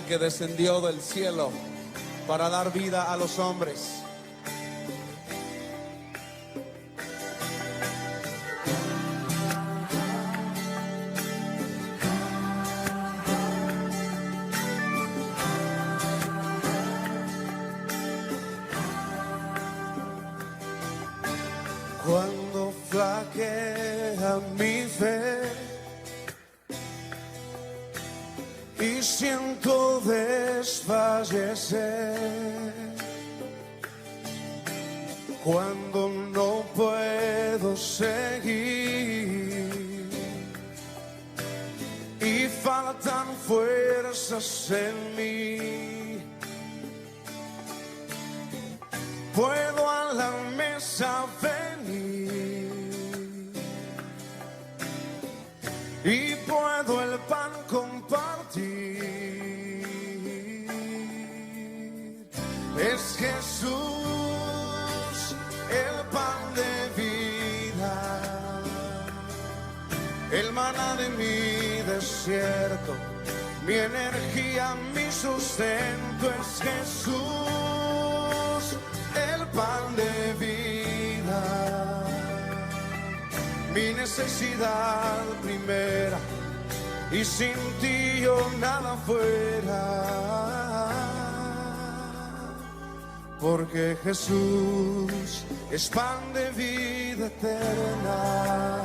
Que descendió del cielo para dar vida a los hombres. Cuando flaquea mi fe y siento desfallecer, cuando no puedo seguir y faltan fuerzas en mí, puedo a la mesa venir y puedo el pan compartir. Es Jesús el pan de vida, el maná de mi desierto, mi energía, mi sustento. Es Jesús el pan de vida, mi necesidad primera, y sin ti yo nada fuera, porque Jesús es pan de vida eterna.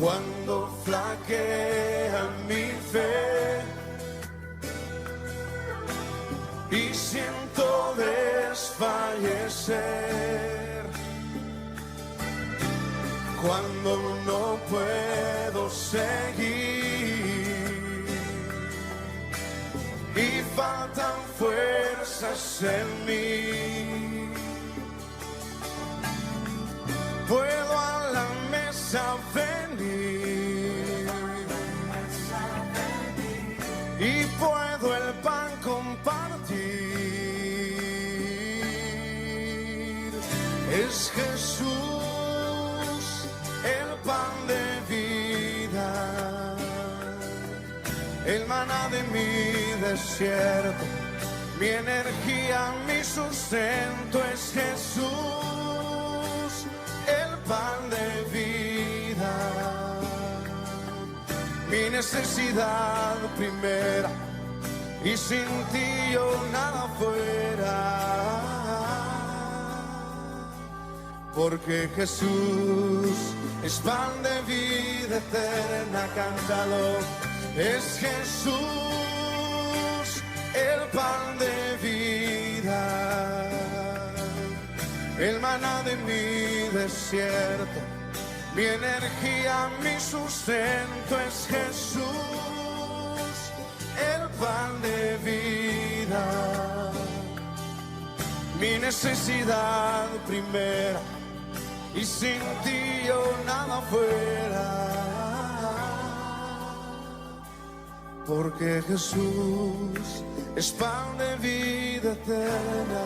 Cuando flaquea mi fe y siento desfallecer, cuando no puedo seguir y faltan fuerzas en mí, puedo a la mesa venir y puedo el pan compartir. Es Jesús el pan de vida, el maná de mi desierto, mi energía, mi sustento. Es Jesús el pan de vida, mi necesidad primera, y sin ti yo nada fuera, porque Jesús es pan de vida eterna. Cántalo. Es Jesús el pan de vida, el maná de mi desierto, mi energía, mi sustento. Es Jesús el pan de vida, mi necesidad primera, y sin ti yo nada fuera, porque Jesús es pan de vida eterna.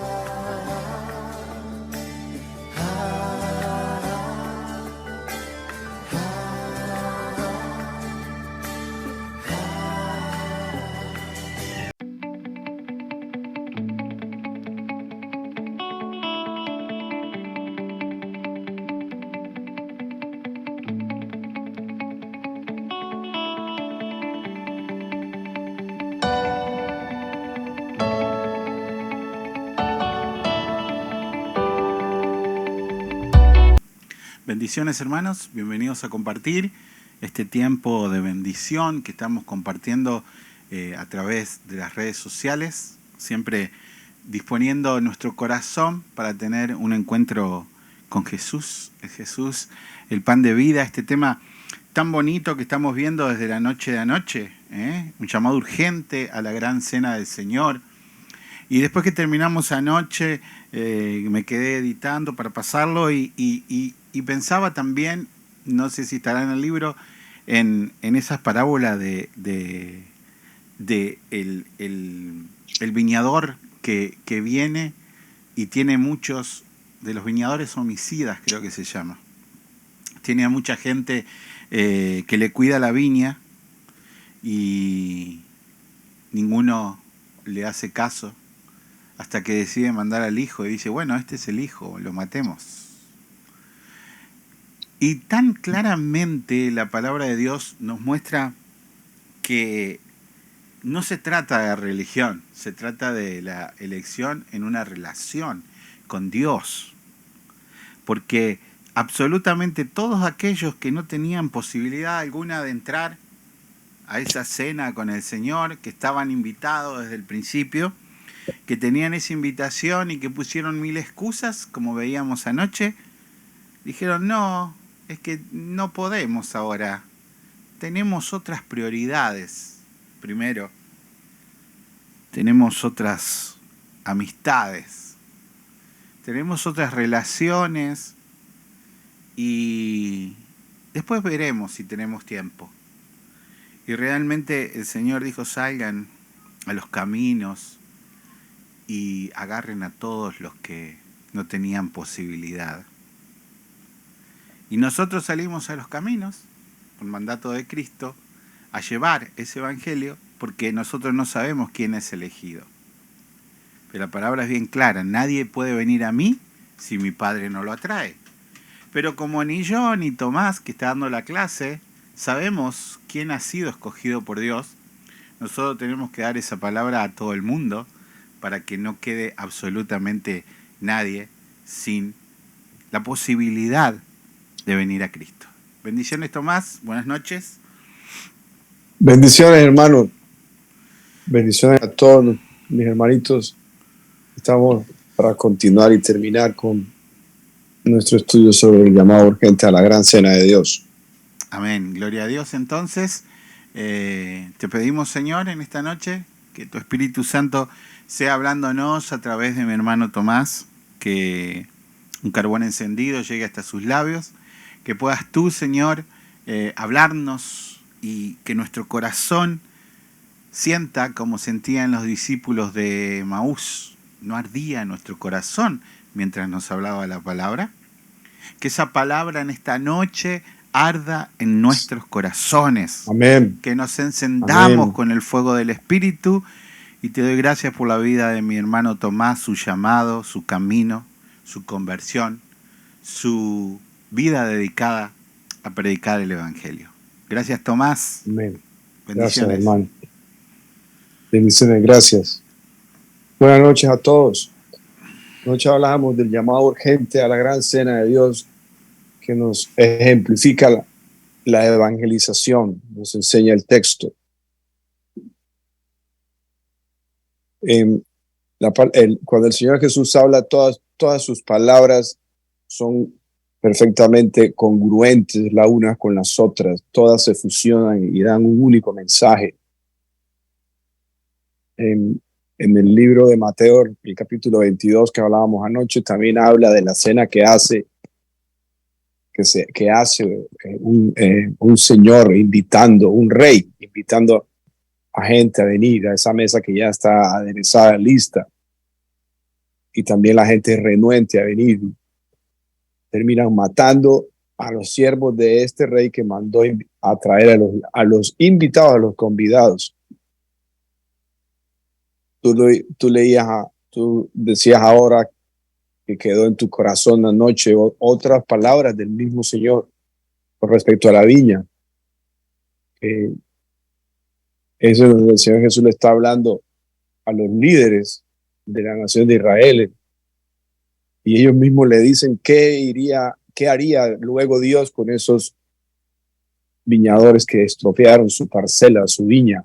Bendiciones, hermanos, bienvenidos a compartir este tiempo de bendición que estamos compartiendo a través de las redes sociales, siempre disponiendo nuestro corazón para tener un encuentro con Jesús, el pan de vida, este tema tan bonito que estamos viendo desde la noche de anoche, un llamado urgente a la gran cena del Señor. Y después que terminamos anoche, me quedé editando para pasarlo y pensaba también, no sé si estará en el libro, en esas parábolas de el viñador que viene y tiene muchos, de los viñadores homicidas creo que se llama. Tiene a mucha gente que le cuida la viña y ninguno le hace caso, hasta que decide mandar al hijo y dice, bueno, este es el hijo, lo matemos. Y tan claramente la palabra de Dios nos muestra que no se trata de religión, se trata de la elección en una relación con Dios. Porque absolutamente todos aquellos que no tenían posibilidad alguna de entrar a esa cena con el Señor, que estaban invitados desde el principio, que tenían esa invitación y que pusieron mil excusas, como veíamos anoche, dijeron, no, es que no podemos ahora, tenemos otras prioridades. Primero, tenemos otras amistades, tenemos otras relaciones y después veremos si tenemos tiempo. Y realmente el Señor dijo, salgan a los caminos y agarren a todos los que no tenían posibilidad. Y nosotros salimos a los caminos, por mandato de Cristo, a llevar ese evangelio, porque nosotros no sabemos quién es elegido. Pero la palabra es bien clara, nadie puede venir a mí si mi Padre no lo atrae. Pero como ni yo ni Tomás, que está dando la clase, sabemos quién ha sido escogido por Dios, nosotros tenemos que dar esa palabra a todo el mundo, para que no quede absolutamente nadie sin la posibilidad de venir a Cristo. Bendiciones, Tomás. Buenas noches. Bendiciones, hermano. Bendiciones a todos mis hermanitos. Estamos para continuar y terminar con nuestro estudio sobre el llamado urgente a la gran cena de Dios. Amén. Gloria a Dios. Entonces, te pedimos, Señor, en esta noche, que tu Espíritu Santo sea hablándonos a través de mi hermano Tomás, que un carbón encendido llegue hasta sus labios, que puedas tú, Señor, hablarnos y que nuestro corazón sienta como sentían los discípulos de Maús, no ardía nuestro corazón mientras nos hablaba la palabra, que esa palabra en esta noche arda en nuestros corazones. Amén. Que nos encendamos Amén. con el fuego del Espíritu. Y te doy gracias por la vida de mi hermano Tomás, su llamado, su camino, su conversión, su vida dedicada a predicar el Evangelio. Gracias, Tomás. Amén. Bendiciones. Gracias, hermano. Bendiciones, gracias. Buenas noches a todos. Anoche hablamos del llamado urgente a la gran cena de Dios, que nos ejemplifica la evangelización, nos enseña el texto. Cuando el Señor Jesús habla, todas sus palabras son perfectamente congruentes las unas con las otras, todas se fusionan y dan un único mensaje. En el libro de Mateo, el capítulo 22 que hablábamos anoche, también habla de la cena que hace un señor invitando, un rey invitando a gente a venir a esa mesa que ya está aderezada, lista, y también la gente es renuente a venir. Terminan matando a los siervos de este rey que mandó a traer a los invitados, a los convidados. Tú decías ahora que quedó en tu corazón anoche otras palabras del mismo Señor con respecto a la viña. Eso es donde el Señor Jesús le está hablando a los líderes de la nación de Israel. Y ellos mismos le dicen qué iría qué haría luego Dios con esos viñadores que estropearon su parcela, su viña.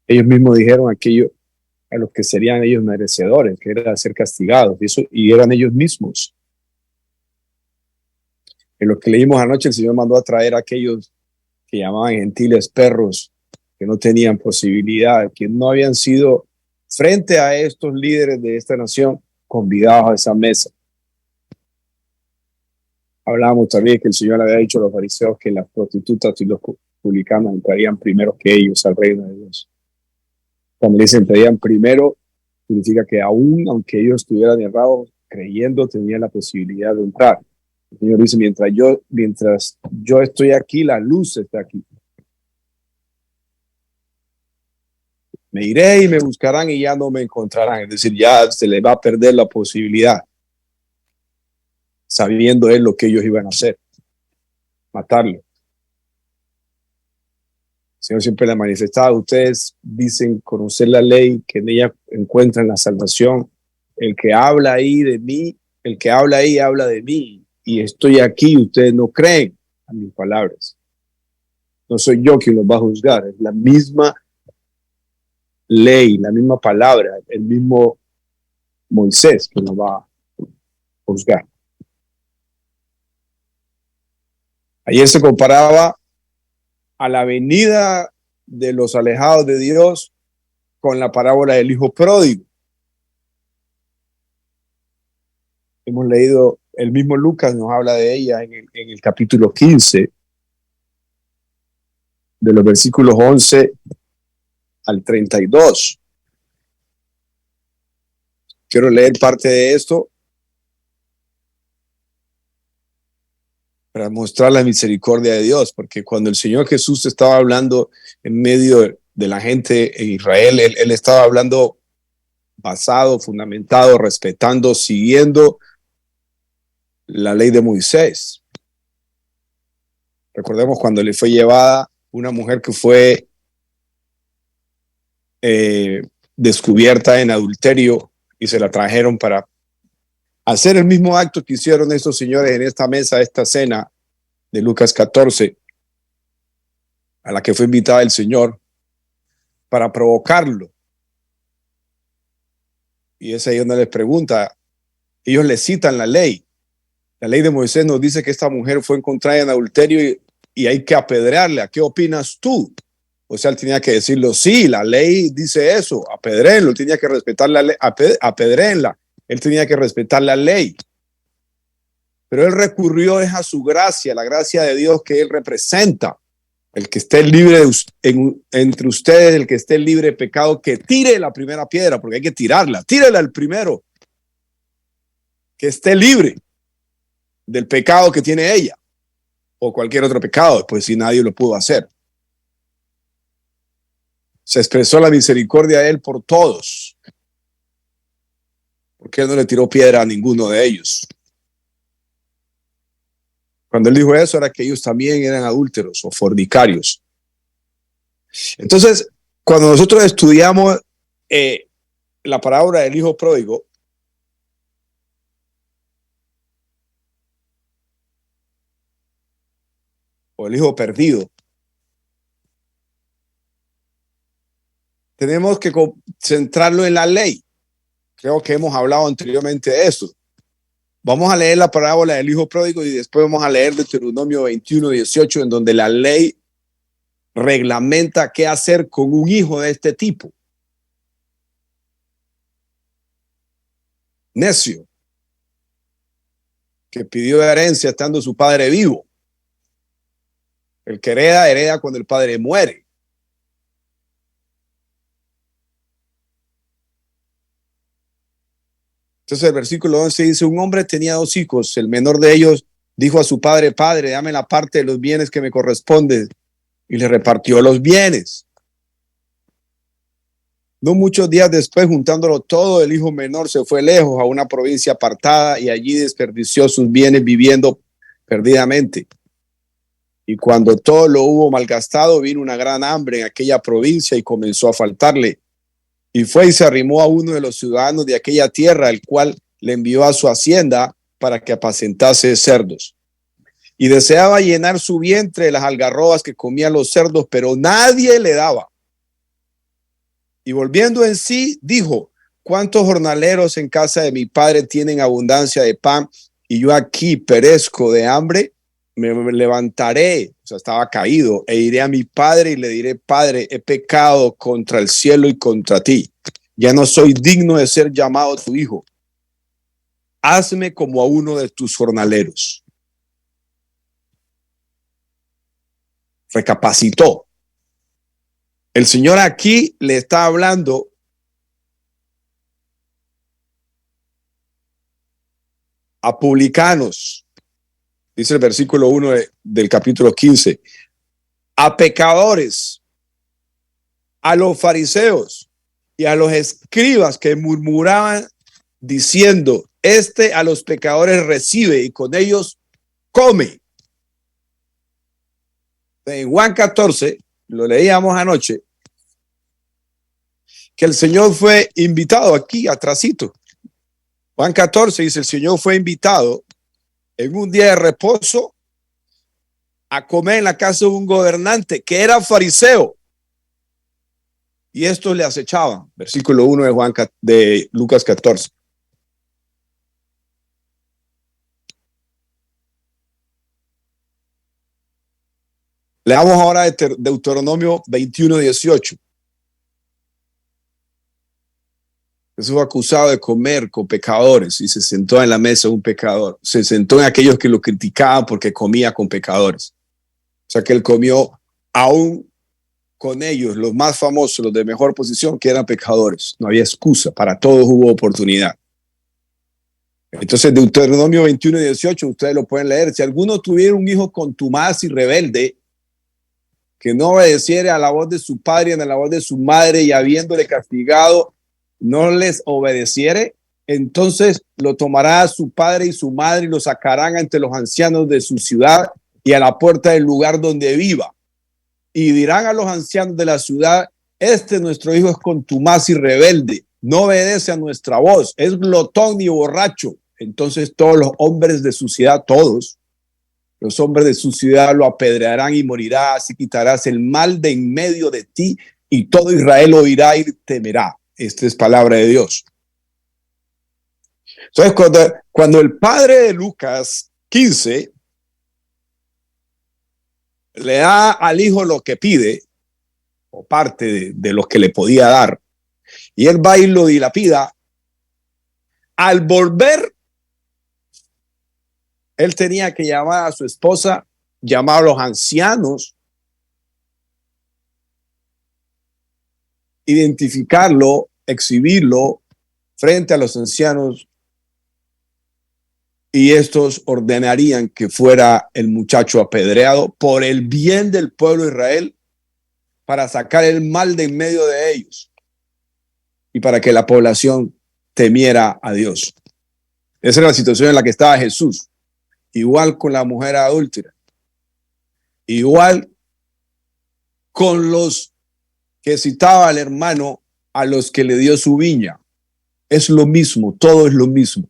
Ellos mismos dijeron aquello a los que serían ellos merecedores, que era ser castigados, y eran ellos mismos. En lo que leímos anoche, el Señor mandó a traer a aquellos que llamaban gentiles perros, que no tenían posibilidad, que no habían sido frente a estos líderes de esta nación convidados a esa mesa. Hablábamos también que el Señor había dicho a los fariseos que las prostitutas y los publicanos entrarían primero que ellos al reino de Dios. Cuando dicen entrarían primero, significa que aún aunque ellos estuvieran errados, creyendo, tenían la posibilidad de entrar. El Señor dice, mientras yo estoy aquí, la luz está aquí. Me iré y me buscarán y ya no me encontrarán. Es decir, ya se les va a perder la posibilidad, sabiendo él lo que ellos iban a hacer, matarlo. El Señor siempre le ha manifestado, ustedes dicen conocer la ley, que en ella encuentran la salvación. El que habla ahí de mí, el que habla ahí habla de mí, y estoy aquí, ustedes no creen a mis palabras. No soy yo quien los va a juzgar, es la misma ley, la misma palabra, el mismo Moisés que nos va a juzgar. Ayer se comparaba a la venida de los alejados de Dios con la parábola del hijo pródigo. Hemos leído, el mismo Lucas nos habla de ella en el capítulo 15, de los versículos 11 al 32. Quiero leer parte de esto para mostrar la misericordia de Dios, porque cuando el Señor Jesús estaba hablando en medio de la gente en Israel, él estaba hablando basado, fundamentado, respetando, siguiendo la ley de Moisés. Recordemos cuando le fue llevada una mujer que fue descubierta en adulterio y se la trajeron para hacer el mismo acto que hicieron estos señores en esta mesa, esta cena de Lucas 14, a la que fue invitada el Señor para provocarlo. Y es ahí donde les pregunta, ellos le citan la ley. La ley de Moisés nos dice que esta mujer fue encontrada en adulterio y hay que apedrearla. ¿Qué opinas tú? O sea, él tenía que decirlo, sí, la ley dice eso, apedréenlo, tenía que respetar la ley, apedréenla. Él tenía que respetar la ley. Pero él recurrió a su gracia, la gracia de Dios que él representa. El que esté libre entre ustedes, el que esté libre de pecado, que tire la primera piedra, porque hay que tirarla. Tírela el primero. Que esté libre del pecado que tiene ella o cualquier otro pecado, pues si nadie lo pudo hacer. Se expresó la misericordia de él por todos, porque él no le tiró piedra a ninguno de ellos. Cuando él dijo eso era que ellos también eran adúlteros o fornicarios. Entonces, cuando nosotros estudiamos la parábola del hijo pródigo, o el hijo perdido, tenemos que concentrarlo en la ley. Creo que hemos hablado anteriormente de eso. Vamos a leer la parábola del hijo pródigo y después vamos a leer Deuteronomio 21:18, en donde la ley reglamenta qué hacer con un hijo de este tipo. Necio, que pidió herencia estando su padre vivo. El que hereda cuando el padre muere. Entonces el versículo 11 dice, un hombre tenía 2 hijos, el menor de ellos dijo a su padre, padre, dame la parte de los bienes que me corresponde, y le repartió los bienes. No muchos días después, juntándolo todo, el hijo menor se fue lejos a una provincia apartada y allí desperdició sus bienes viviendo perdidamente. Y cuando todo lo hubo malgastado, vino una gran hambre en aquella provincia y comenzó a faltarle. Y fue y se arrimó a uno de los ciudadanos de aquella tierra, el cual le envió a su hacienda para que apacentase cerdos. Y deseaba llenar su vientre de las algarrobas que comían los cerdos, pero nadie le daba. Y volviendo en sí, dijo: ¿cuántos jornaleros en casa de mi padre tienen abundancia de pan y yo aquí perezco de hambre? Me levantaré, o sea, estaba caído, e iré a mi padre y le diré: Padre, he pecado contra el cielo y contra ti. Ya no soy digno de ser llamado tu hijo. Hazme como a uno de tus jornaleros. Recapacitó. El Señor aquí le está hablando a publicanos, dice el versículo 1 del capítulo 15, a pecadores, a los fariseos y a los escribas que murmuraban diciendo: este a los pecadores recibe y con ellos come. En Juan 14, lo leíamos anoche, que el Señor fue invitado aquí atrasito. Juan 14 dice: el Señor fue invitado en un día de reposo a comer en la casa de un gobernante que era fariseo, y estos le acechaban. Versículo 1 de Lucas 14. Leamos ahora de Deuteronomio 21:18. Jesús fue acusado de comer con pecadores y se sentó en la mesa de un pecador. Se sentó en aquellos que lo criticaban porque comía con pecadores. O sea que él comió aún con ellos, los más famosos, los de mejor posición, que eran pecadores. No había excusa, para todos hubo oportunidad. Entonces, Deuteronomio 21:18, ustedes lo pueden leer. Si alguno tuviera un hijo contumaz y rebelde, que no obedeciere a la voz de su padre ni a la voz de su madre, y habiéndole castigado, no les obedeciere, entonces lo tomará su padre y su madre y lo sacarán ante los ancianos de su ciudad y a la puerta del lugar donde viva. Y dirán a los ancianos de la ciudad: nuestro hijo es contumaz y rebelde, no obedece a nuestra voz, es glotón y borracho. Entonces todos los hombres de su ciudad, todos los hombres de su ciudad lo apedrearán y morirá. Así quitarás el mal de en medio de ti, y todo Israel oirá y temerá. Esta es palabra de Dios. Entonces, cuando el padre de Lucas 15 le da al hijo lo que pide, o parte de lo que le podía dar, y él va y lo dilapida, al volver, él tenía que llamar a su esposa, llamar a los ancianos, identificarlo, exhibirlo frente a los ancianos, y estos ordenarían que fuera el muchacho apedreado por el bien del pueblo de Israel, para sacar el mal de en medio de ellos y para que la población temiera a Dios. Esa era la situación en la que estaba Jesús. Igual con la mujer adúltera, igual con los que citaba el hermano a los que le dio su viña. Es lo mismo, todo es lo mismo.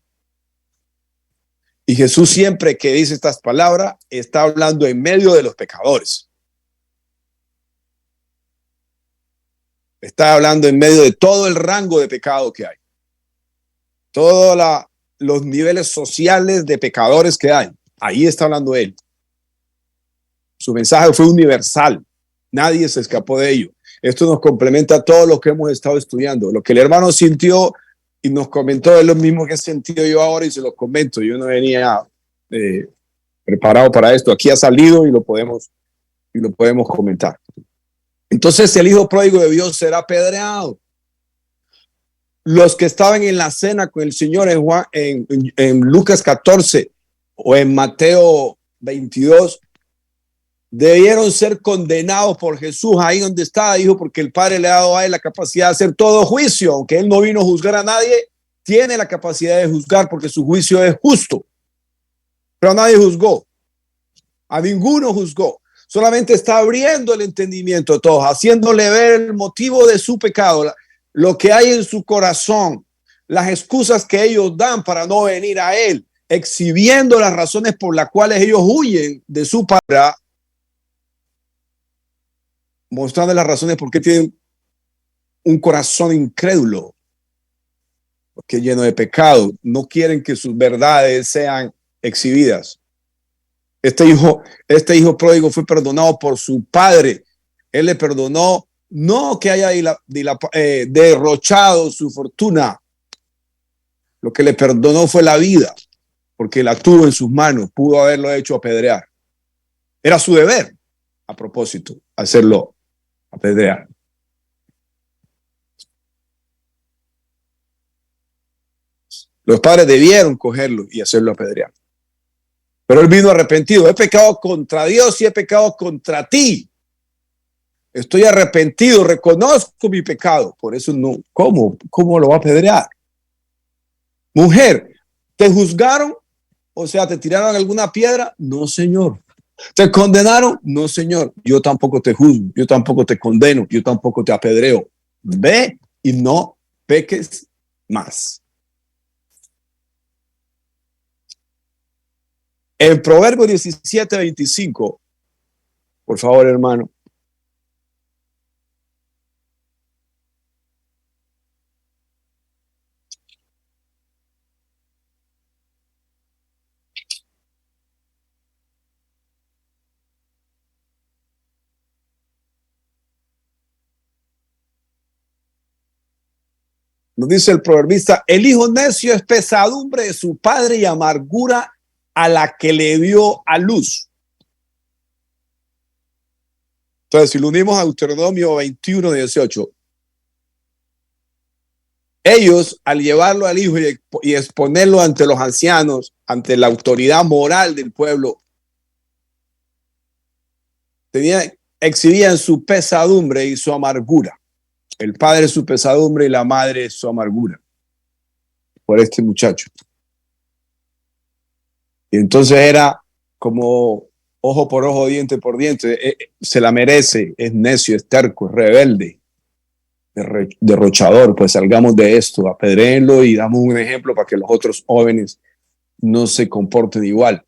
Y Jesús, siempre que dice estas palabras, está hablando en medio de los pecadores. Está hablando en medio de todo el rango de pecado que hay. Todos los niveles sociales de pecadores que hay. Ahí está hablando él. Su mensaje fue universal. Nadie se escapó de ello. Esto nos complementa a todo lo que hemos estado estudiando. Lo que el hermano sintió y nos comentó es lo mismo que he sentido yo ahora, y se lo comento. Yo no venía preparado para esto. Aquí ha salido y lo podemos comentar. Entonces el hijo pródigo debió ser apedreado. Los que estaban en la cena con el Señor en Lucas 14 o en Mateo 22 debieron ser condenados por Jesús ahí donde estaba, dijo, porque el Padre le ha dado a él la capacidad de hacer todo juicio. Aunque él no vino a juzgar a nadie, tiene la capacidad de juzgar porque su juicio es justo. Pero a nadie juzgó, a ninguno juzgó. Solamente está abriendo el entendimiento de todos, haciéndole ver el motivo de su pecado, lo que hay en su corazón, las excusas que ellos dan para no venir a él. exhibiendo las razones por las cuales ellos huyen de su palabra, mostrando las razones por qué tienen un corazón incrédulo, porque es lleno de pecado. No quieren que sus verdades sean exhibidas. Este hijo pródigo fue perdonado por su padre. Él le perdonó, no que haya derrochado su fortuna. Lo que le perdonó fue la vida, porque la tuvo en sus manos. Pudo haberlo hecho apedrear. Era su deber, a propósito, hacerlo apedrear. Los padres debieron cogerlo y hacerlo apedrear. Pero él vino arrepentido. He pecado contra Dios y he pecado contra ti. Estoy arrepentido, reconozco mi pecado. Por eso no, ¿cómo lo va a apedrear? Mujer, ¿te juzgaron? O sea, ¿te tiraron alguna piedra? No, Señor. ¿Te condenaron? No, Señor. Yo tampoco te juzgo, yo tampoco te condeno, yo tampoco te apedreo. Ve y no peques más. En Proverbios 17:25, por favor, hermano. Nos dice el proverbista: el hijo necio es pesadumbre de su padre y amargura a la que le dio a luz. Entonces, si lo unimos a Deuteronomio 21:18, ellos, al llevarlo al hijo y exponerlo ante los ancianos, ante la autoridad moral del pueblo, exhibían su pesadumbre y su amargura. El padre su pesadumbre y la madre su amargura por este muchacho. Y entonces era como ojo por ojo, diente por diente. Se la merece, es necio, es terco, es rebelde, derrochador. Pues salgamos de esto, apedréenlo y damos un ejemplo para que los otros jóvenes no se comporten igual.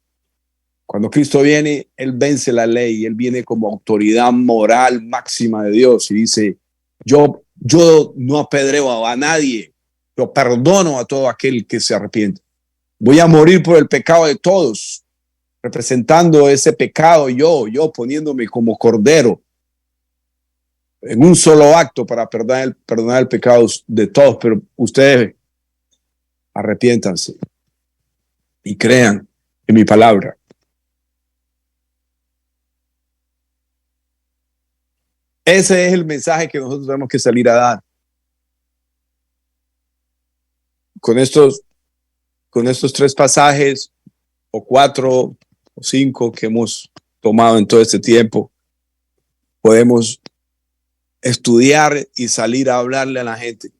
Cuando Cristo viene, Él vence la ley, Él viene como autoridad moral máxima de Dios y dice: yo no apedreo a nadie, yo perdono a todo aquel que se arrepiente. Voy a morir por el pecado de todos, representando ese pecado yo poniéndome como cordero en un solo acto para perdonar el pecado de todos. Pero ustedes arrepiéntanse y crean en mi palabra. Ese es el mensaje que nosotros tenemos que salir a dar. Con estos 3 pasajes, o 4 o 5 que hemos tomado en todo este tiempo, podemos estudiar y salir a hablarle a la gente.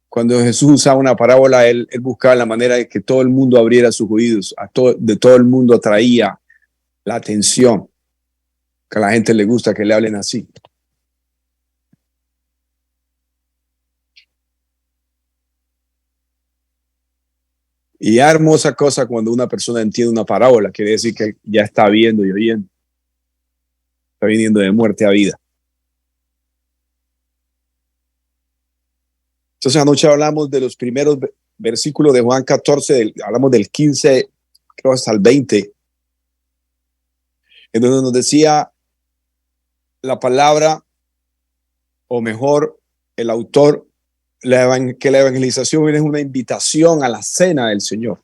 Cuando Jesús usaba una parábola, él buscaba la manera de que todo el mundo abriera sus oídos, de todo el mundo atraía la atención, que a la gente le gusta que le hablen así. Y hermosa cosa cuando una persona entiende una parábola, quiere decir que ya está viendo y oyendo. Está viniendo de muerte a vida. Entonces anoche hablamos de los primeros versículos de Juan 14, hablamos del 15, creo hasta el 20, en donde nos decía la palabra, o mejor, el autor, que la evangelización es una invitación a la cena del Señor.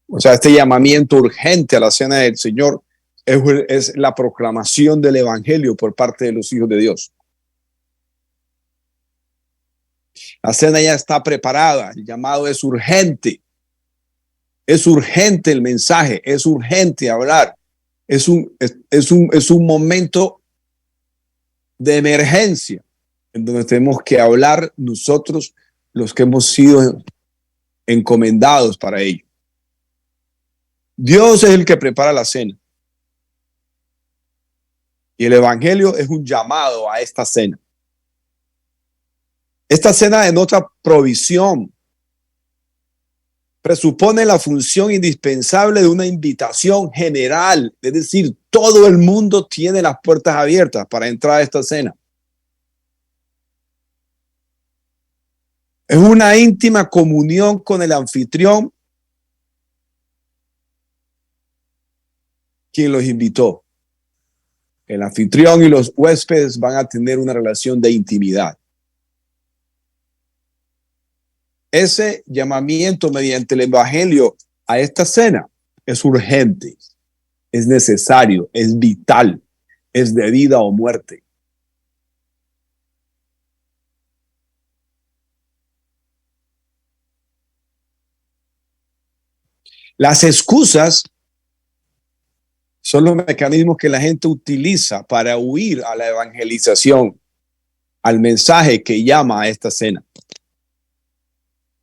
O sea, este llamamiento urgente a la cena del Señor es la proclamación del evangelio por parte de los hijos de Dios. La cena ya está preparada, el llamado es urgente. Es urgente el mensaje, es urgente hablar. Es un momento de emergencia en donde tenemos que hablar nosotros, los que hemos sido encomendados para ello. Dios es el que prepara la cena. Y el evangelio es un llamado a esta cena. Esta cena denota provisión, presupone la función indispensable de una invitación general, es decir, todo el mundo tiene las puertas abiertas para entrar a esta cena. Es una íntima comunión con el anfitrión, quien los invitó. El anfitrión y los huéspedes van a tener una relación de intimidad. Ese llamamiento mediante el evangelio a esta cena es urgente, es necesario, es vital, es de vida o muerte. Las excusas son los mecanismos que la gente utiliza para huir a la evangelización, al mensaje que llama a esta cena.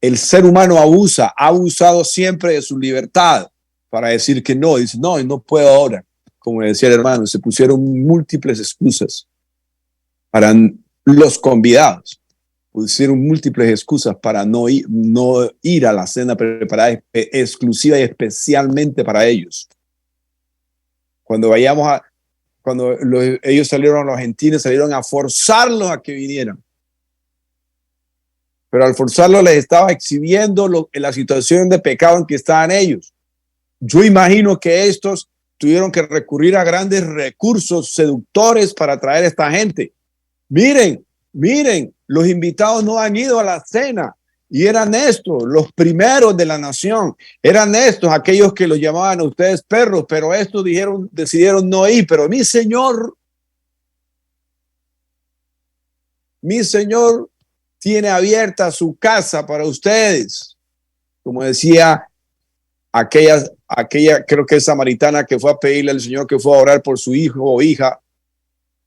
El ser humano ha abusado siempre de su libertad para decir que no. Dice, no puedo ahora. Como decía el hermano, se pusieron múltiples excusas para los convidados. Pusieron múltiples excusas para no ir a la cena preparada exclusiva y especialmente para ellos. Cuando ellos salieron, los gentiles salieron a forzarlos a que vinieran. Pero al forzarlos les estaba exhibiendo la situación de pecado en que estaban ellos. Yo imagino que estos tuvieron que recurrir a grandes recursos seductores para atraer a esta gente. Miren, los invitados no han ido a la cena. Y eran estos, los primeros de la nación. Eran estos, aquellos que los llamaban a ustedes perros, pero estos decidieron no ir. Pero mi Señor tiene abierta su casa para ustedes. Como decía aquella, creo que es samaritana, que fue a pedirle al Señor, que fue a orar por su hijo o hija.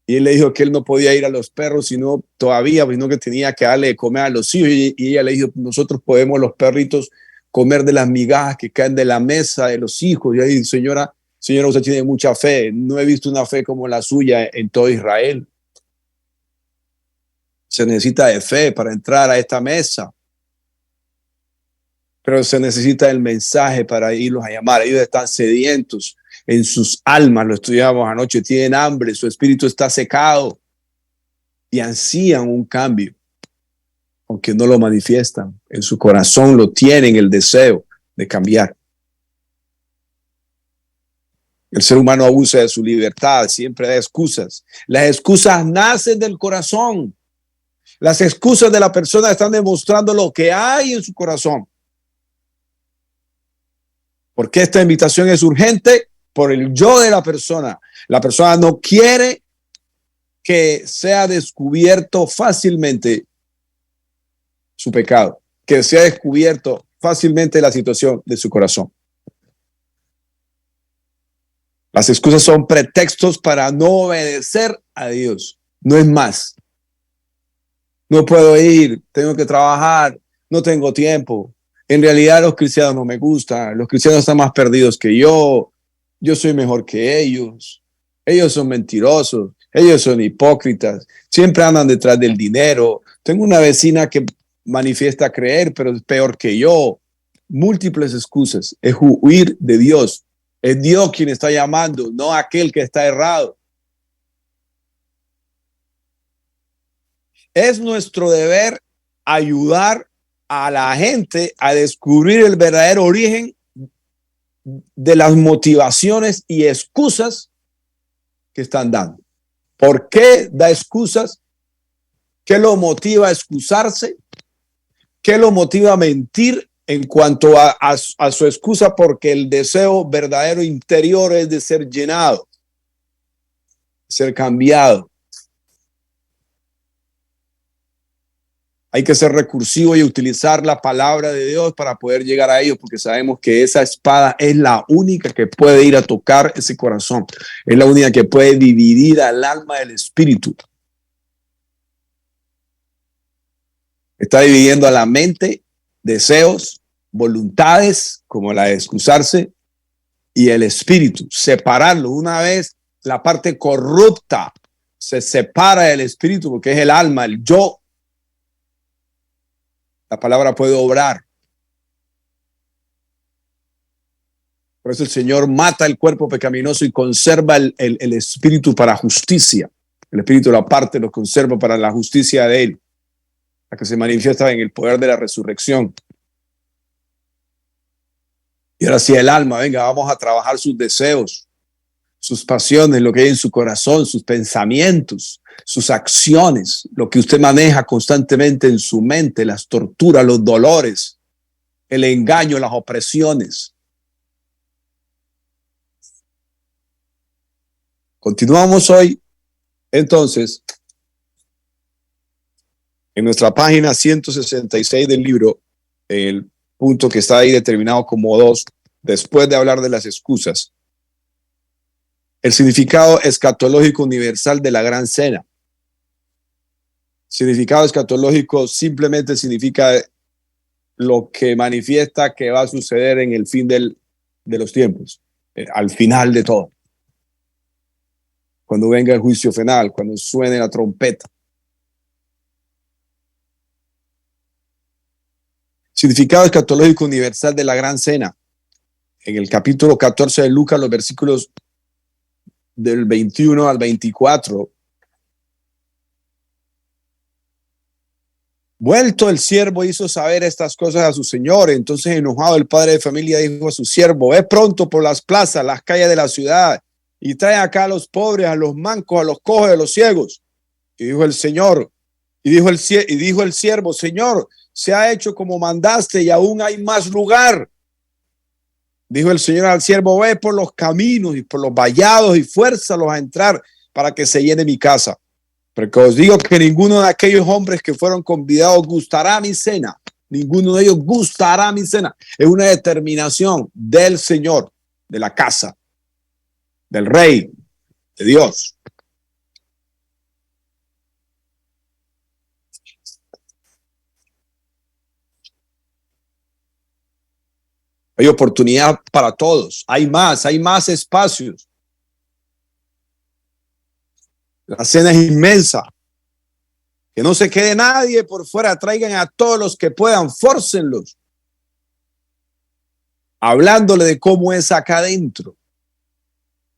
Y él le dijo que él no podía ir a los perros, sino que tenía que darle de comer a los hijos. Y ella le dijo, nosotros podemos los perritos comer de las migajas que caen de la mesa de los hijos. Y ahí, señora, usted tiene mucha fe. No he visto una fe como la suya en todo Israel. Se necesita de fe para entrar a esta mesa. Pero se necesita el mensaje para irlos a llamar. Ellos están sedientos en sus almas, lo estudiamos anoche, tienen hambre, su espíritu está secado y ansían un cambio, aunque no lo manifiestan. En su corazón lo tienen el deseo de cambiar. El ser humano abusa de su libertad, siempre da excusas. Las excusas nacen del corazón. Las excusas de la persona están demostrando lo que hay en su corazón. ¿Por qué esta invitación es urgente? Por el yo de la persona. La persona no quiere que sea descubierto fácilmente su pecado, que sea descubierto fácilmente la situación de su corazón. Las excusas son pretextos para no obedecer a Dios. No es más. No puedo ir, tengo que trabajar, no tengo tiempo. En realidad los cristianos no me gustan, los cristianos están más perdidos que yo soy mejor que ellos son mentirosos, ellos son hipócritas, siempre andan detrás del dinero. Tengo una vecina que manifiesta creer, pero es peor que yo. Múltiples excusas, es huir de Dios. Es Dios quien está llamando, no aquel que está errado. Es nuestro deber ayudar a la gente a descubrir el verdadero origen de las motivaciones y excusas que están dando. ¿Por qué da excusas? ¿Qué lo motiva a excusarse? ¿Qué lo motiva a mentir en cuanto a su excusa? Porque el deseo verdadero interior es de ser llenado, ser cambiado. Hay que ser recursivo y utilizar la palabra de Dios para poder llegar a ellos, porque sabemos que esa espada es la única que puede ir a tocar ese corazón. Es la única que puede dividir al alma del espíritu. Está dividiendo a la mente, deseos, voluntades, como la de excusarse, y el espíritu. Separarlo. Una vez la parte corrupta se separa del espíritu, porque es el alma, el yo. La palabra puede obrar. Por eso el Señor mata el cuerpo pecaminoso y conserva el espíritu para justicia. El espíritu la parte, lo conserva para la justicia de Él, la que se manifiesta en el poder de la resurrección. Y ahora sí el alma, venga, vamos a trabajar sus deseos, sus pasiones, lo que hay en su corazón, sus pensamientos, sus acciones, lo que usted maneja constantemente en su mente, las torturas, los dolores, el engaño, las opresiones. Continuamos hoy, entonces, en nuestra página 166 del libro, el punto que está ahí determinado como 2, después de hablar de las excusas. El significado escatológico universal de la gran cena. Significado escatológico simplemente significa lo que manifiesta que va a suceder en el fin de los tiempos, al final de todo. Cuando venga el juicio final, cuando suene la trompeta. Significado escatológico universal de la gran cena. En el capítulo 14 de Lucas, los versículos del 21 al 24. Vuelto el siervo hizo saber estas cosas a su señor. Entonces, enojado, el padre de familia dijo a su siervo: ve pronto por las plazas, las calles de la ciudad, y trae acá a los pobres, a los mancos, a los cojos, a los ciegos. Y dijo el Señor, y dijo el siervo: Señor, se ha hecho como mandaste y aún hay más lugar. Dijo el Señor al siervo: ve por los caminos y por los vallados y fuérzalos a entrar para que se llene mi casa. Porque os digo que ninguno de aquellos hombres que fueron convidados gustará mi cena. Ninguno de ellos gustará mi cena. Es una determinación del Señor, de la casa, del Rey, de Dios. Hay oportunidad para todos. Hay más espacios. La cena es inmensa. Que no se quede nadie por fuera. Traigan a todos los que puedan. Fórcenlos. Hablándole de cómo es acá adentro,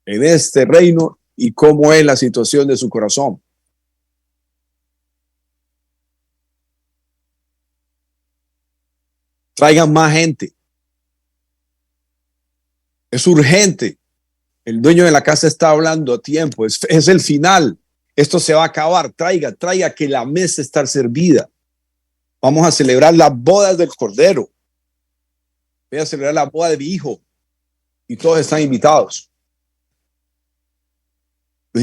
en este reino, y cómo es la situación de su corazón. Traigan más gente. Es urgente. El dueño de la casa está hablando a tiempo. Es el final. Esto se va a acabar. Traiga que la mesa está servida. Vamos a celebrar las bodas del Cordero. Voy a celebrar la boda de mi hijo. Y todos están invitados. Los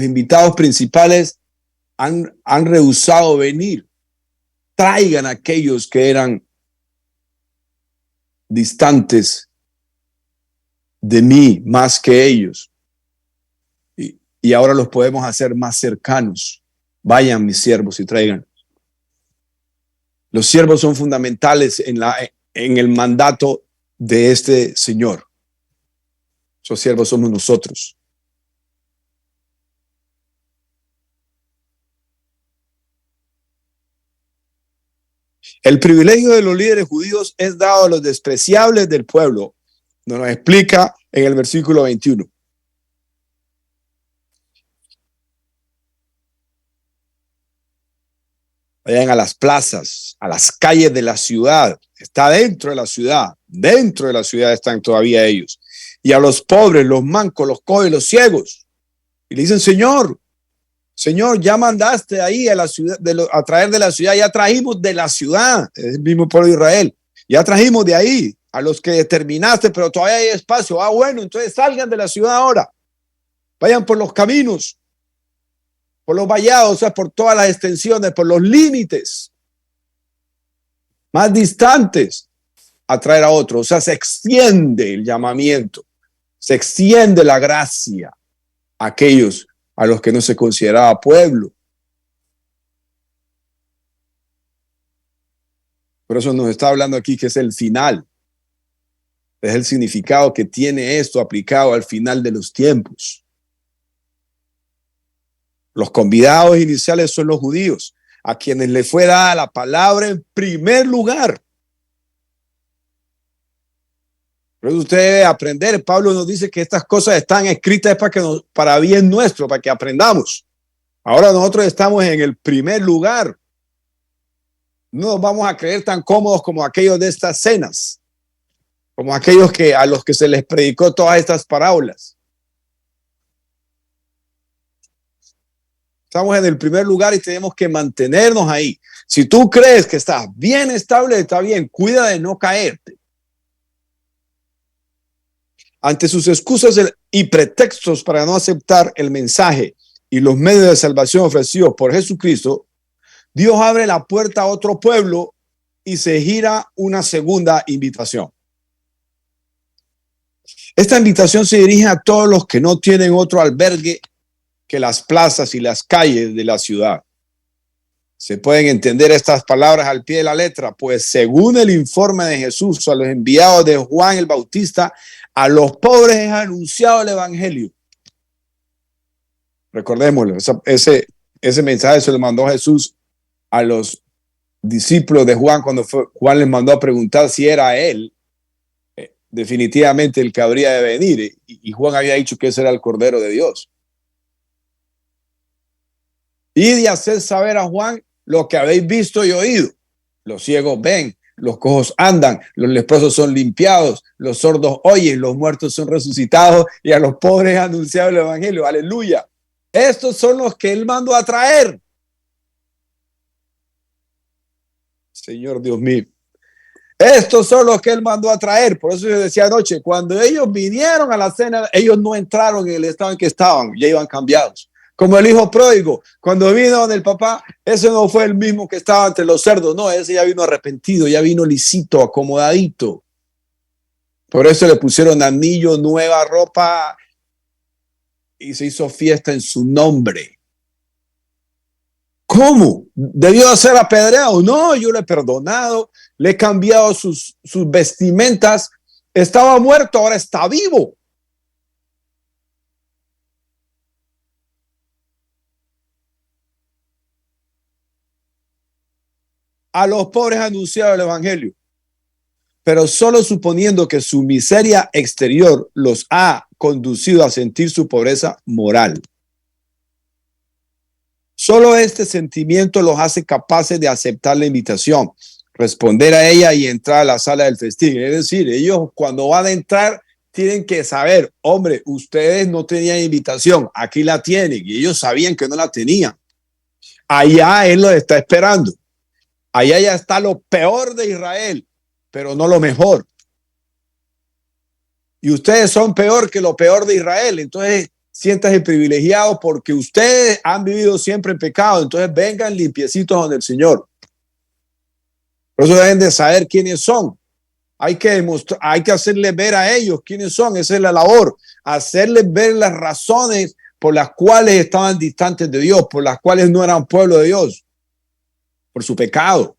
invitados principales han rehusado venir. Traigan a aquellos que eran distantes de mí más que ellos, y ahora los podemos hacer más cercanos. Vayan, mis siervos, y traigan. Los siervos son fundamentales en el mandato de este Señor. Esos siervos somos nosotros. El privilegio de los líderes judíos es dado a los despreciables del pueblo. Nos lo explica en el versículo 21. Vayan a las plazas, a las calles de la ciudad. Está dentro de la ciudad. Dentro de la ciudad están todavía ellos. Y a los pobres, los mancos, los cojos y los ciegos. Y le dicen: Señor, ya mandaste ahí a la ciudad, a traer de la ciudad. Ya trajimos de la ciudad, es el mismo pueblo de Israel. Ya trajimos de ahí a los que determinaste, pero todavía hay espacio. Bueno, entonces salgan de la ciudad ahora. Vayan por los caminos, por los vallados, o sea, por todas las extensiones, por los límites más distantes, a traer a otros. O sea, se extiende el llamamiento, se extiende la gracia a aquellos a los que no se consideraba pueblo. Por eso nos está hablando aquí que es el final. Es el significado que tiene esto aplicado al final de los tiempos. Los convidados iniciales son los judíos, a quienes les fue dada la palabra en primer lugar. Pero usted debe aprender. Pablo nos dice que estas cosas están escritas para bien nuestro, para que aprendamos. Ahora nosotros estamos en el primer lugar. No nos vamos a creer tan cómodos como aquellos de estas cenas, como aquellos a los que se les predicó todas estas parábolas. Estamos en el primer lugar y tenemos que mantenernos ahí. Si tú crees que estás bien estable, está bien. Cuida de no caerte. Ante sus excusas y pretextos para no aceptar el mensaje y los medios de salvación ofrecidos por Jesucristo, Dios abre la puerta a otro pueblo y se gira una segunda invitación. Esta invitación se dirige a todos los que no tienen otro albergue que las plazas y las calles de la ciudad. Se pueden entender estas palabras al pie de la letra, pues según el informe de Jesús a los enviados de Juan el Bautista, a los pobres es anunciado el evangelio. Recordémoslo, ese mensaje se lo mandó Jesús a los discípulos de Juan cuando Juan les mandó a preguntar si era él definitivamente el que habría de venir, y Juan había dicho que ese era el Cordero de Dios. Y de hacer saber a Juan lo que habéis visto y oído. Los ciegos ven, los cojos andan, los leprosos son limpiados, los sordos oyen, los muertos son resucitados y a los pobres anunciado el evangelio. Aleluya. Estos son los que él mandó a traer. Señor Dios mío. Estos son los que él mandó a traer. Por eso yo decía anoche, cuando ellos vinieron a la cena, ellos no entraron en el estado en que estaban, ya iban cambiados. Como el hijo pródigo, cuando vino del papá, ese no fue el mismo que estaba entre los cerdos, no, ese ya vino arrepentido, ya vino lisito, acomodadito. Por eso le pusieron anillo, nueva ropa y se hizo fiesta en su nombre. ¿Cómo? ¿Debió ser apedreado? No, yo le he perdonado, le he cambiado sus vestimentas, estaba muerto, ahora está vivo. A los pobres anunciado el evangelio, pero solo suponiendo que su miseria exterior los ha conducido a sentir su pobreza moral. Solo este sentimiento los hace capaces de aceptar la invitación, responder a ella y entrar a la sala del festín. Es decir, ellos cuando van a entrar tienen que saber, hombre, ustedes no tenían invitación, aquí la tienen, y ellos sabían que no la tenían. Allá él los está esperando. Allá ya está lo peor de Israel, pero no lo mejor. Y ustedes son peor que lo peor de Israel. Entonces, siéntanse privilegiados porque ustedes han vivido siempre en pecado. Entonces, vengan limpiecitos donde el Señor. Por eso deben de saber quiénes son. Hay que hacerles ver a ellos quiénes son. Esa es la labor. Hacerles ver las razones por las cuales estaban distantes de Dios, por las cuales no eran pueblo de Dios. Por su pecado.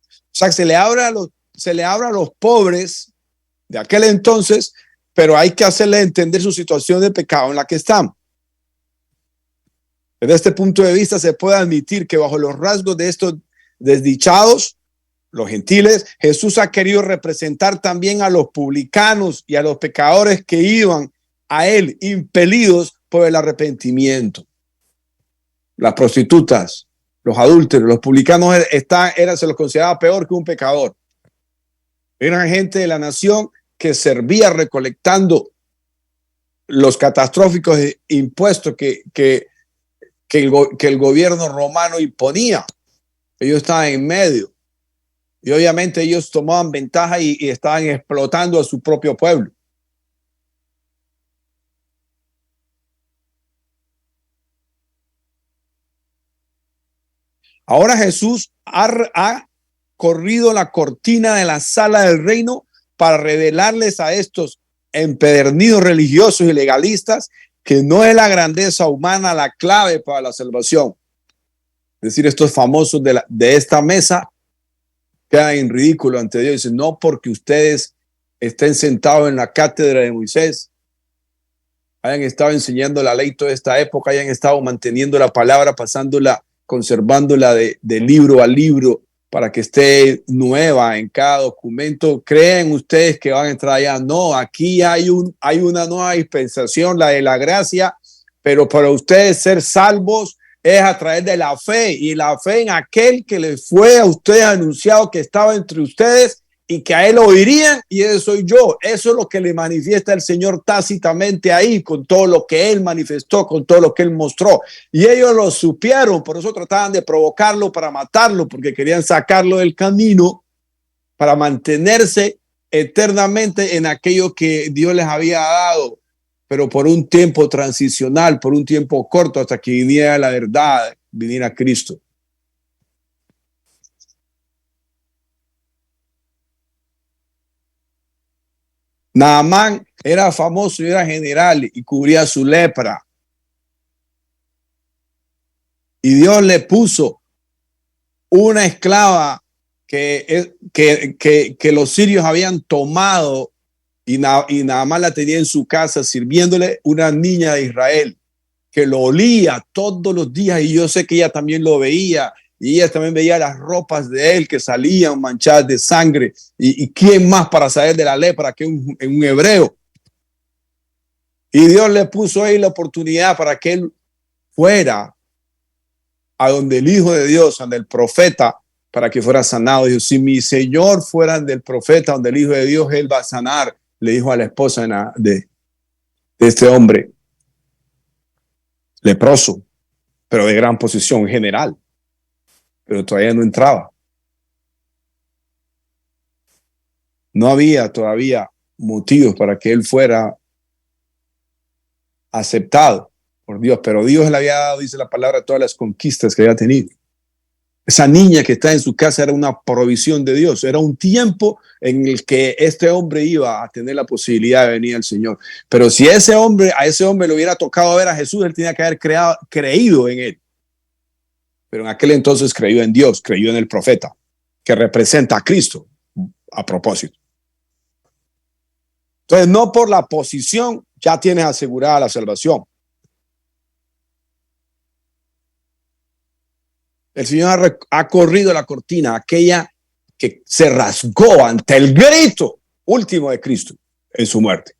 O sea, se le habla a los pobres de aquel entonces, pero hay que hacerle entender su situación de pecado en la que están. Desde este punto de vista se puede admitir que bajo los rasgos de estos desdichados, los gentiles, Jesús ha querido representar también a los publicanos y a los pecadores que iban a él impelidos por el arrepentimiento. Las prostitutas, los adúlteros, los publicanos se los consideraba peor que un pecador. Eran gente de la nación que servía recolectando los catastróficos impuestos que el gobierno romano imponía. Ellos estaban en medio y obviamente ellos tomaban ventaja y estaban explotando a su propio pueblo. Ahora Jesús ha corrido la cortina de la sala del reino para revelarles a estos empedernidos religiosos y legalistas que no es la grandeza humana la clave para la salvación. Es decir, estos famosos de esta mesa quedan en ridículo ante Dios. Dicen, no porque ustedes estén sentados en la cátedra de Moisés, hayan estado enseñando la ley toda esta época, hayan estado manteniendo la palabra, pasándola, conservándola de libro a libro para que esté nueva en cada documento. ¿Creen ustedes que van a entrar allá? No, aquí hay una nueva dispensación, la de la gracia, pero para ustedes ser salvos es a través de la fe, y la fe en aquel que les fue a ustedes anunciado que estaba entre ustedes y que a él oirían, y ese soy yo. Eso es lo que le manifiesta el Señor tácitamente ahí, con todo lo que él manifestó, con todo lo que él mostró. Y ellos lo supieron, por eso trataban de provocarlo para matarlo, porque querían sacarlo del camino para mantenerse eternamente en aquello que Dios les había dado, pero por un tiempo transicional, por un tiempo corto, hasta que viniera la verdad, viniera Cristo. Naamán era famoso y era general y cubría su lepra. Y Dios le puso una esclava que los sirios habían tomado, y Naamán la tenía en su casa sirviéndole, una niña de Israel que lo olía todos los días, y yo sé que ella también lo veía, y ella también veía las ropas de él que salían manchadas de sangre. Y quién más para saber de la lepra que un hebreo. Y Dios le puso ahí la oportunidad para que él fuera a donde el Hijo de Dios, donde el profeta, para que fuera sanado. Dijo, si mi Señor fuera del profeta, donde el Hijo de Dios, él va a sanar, le dijo a la esposa de este hombre leproso, pero de gran posición general, pero todavía no entraba. No había todavía motivos para que él fuera aceptado por Dios, pero Dios le había dado, dice la palabra, todas las conquistas que había tenido. Esa niña que está en su casa era una provisión de Dios, era un tiempo en el que este hombre iba a tener la posibilidad de venir al Señor. Pero si a ese hombre le hubiera tocado ver a Jesús, él tenía que haber creído en él. Pero en aquel entonces creyó en Dios, creyó en el profeta, que representa a Cristo a propósito. Entonces, no por la posición ya tienes asegurada la salvación. El Señor ha corrido la cortina, aquella que se rasgó ante el grito último de Cristo en su muerte.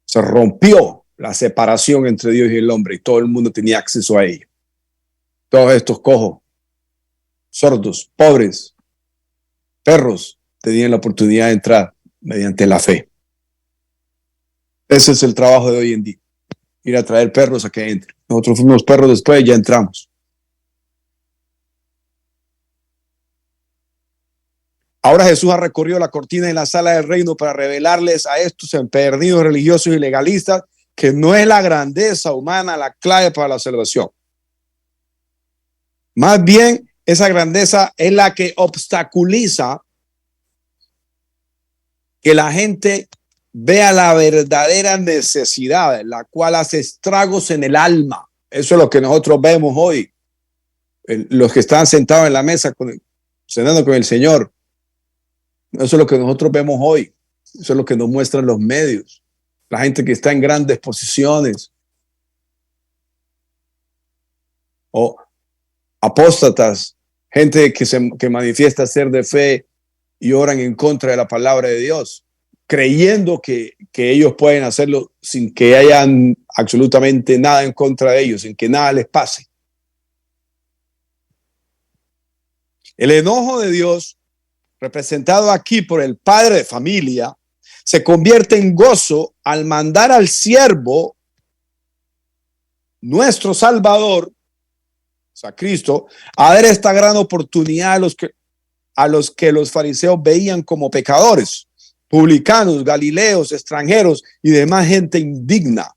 Se rompió la separación entre Dios y el hombre, y todo el mundo tenía acceso a ella. Todos estos cojos, sordos, pobres, perros, tenían la oportunidad de entrar mediante la fe. Ese es el trabajo de hoy en día, ir a traer perros a que entren. Nosotros fuimos perros después, ya entramos. Ahora Jesús ha recorrido la cortina en la sala del reino para revelarles a estos empedernidos religiosos y legalistas que no es la grandeza humana la clave para la salvación. Más bien, esa grandeza es la que obstaculiza que la gente vea la verdadera necesidad, la cual hace estragos en el alma. Eso es lo que nosotros vemos hoy. Los que están sentados en la mesa cenando con el Señor. Eso es lo que nosotros vemos hoy. Eso es lo que nos muestran los medios. La gente que está en grandes posiciones. O apóstatas, gente que manifiesta ser de fe y oran en contra de la palabra de Dios, creyendo que ellos pueden hacerlo sin que hayan absolutamente nada en contra de ellos, sin que nada les pase. El enojo de Dios, representado aquí por el padre de familia, se convierte en gozo al mandar al siervo, nuestro Salvador, o sea, Cristo, a dar esta gran oportunidad a los que los fariseos veían como pecadores, publicanos, galileos, extranjeros y demás gente indigna.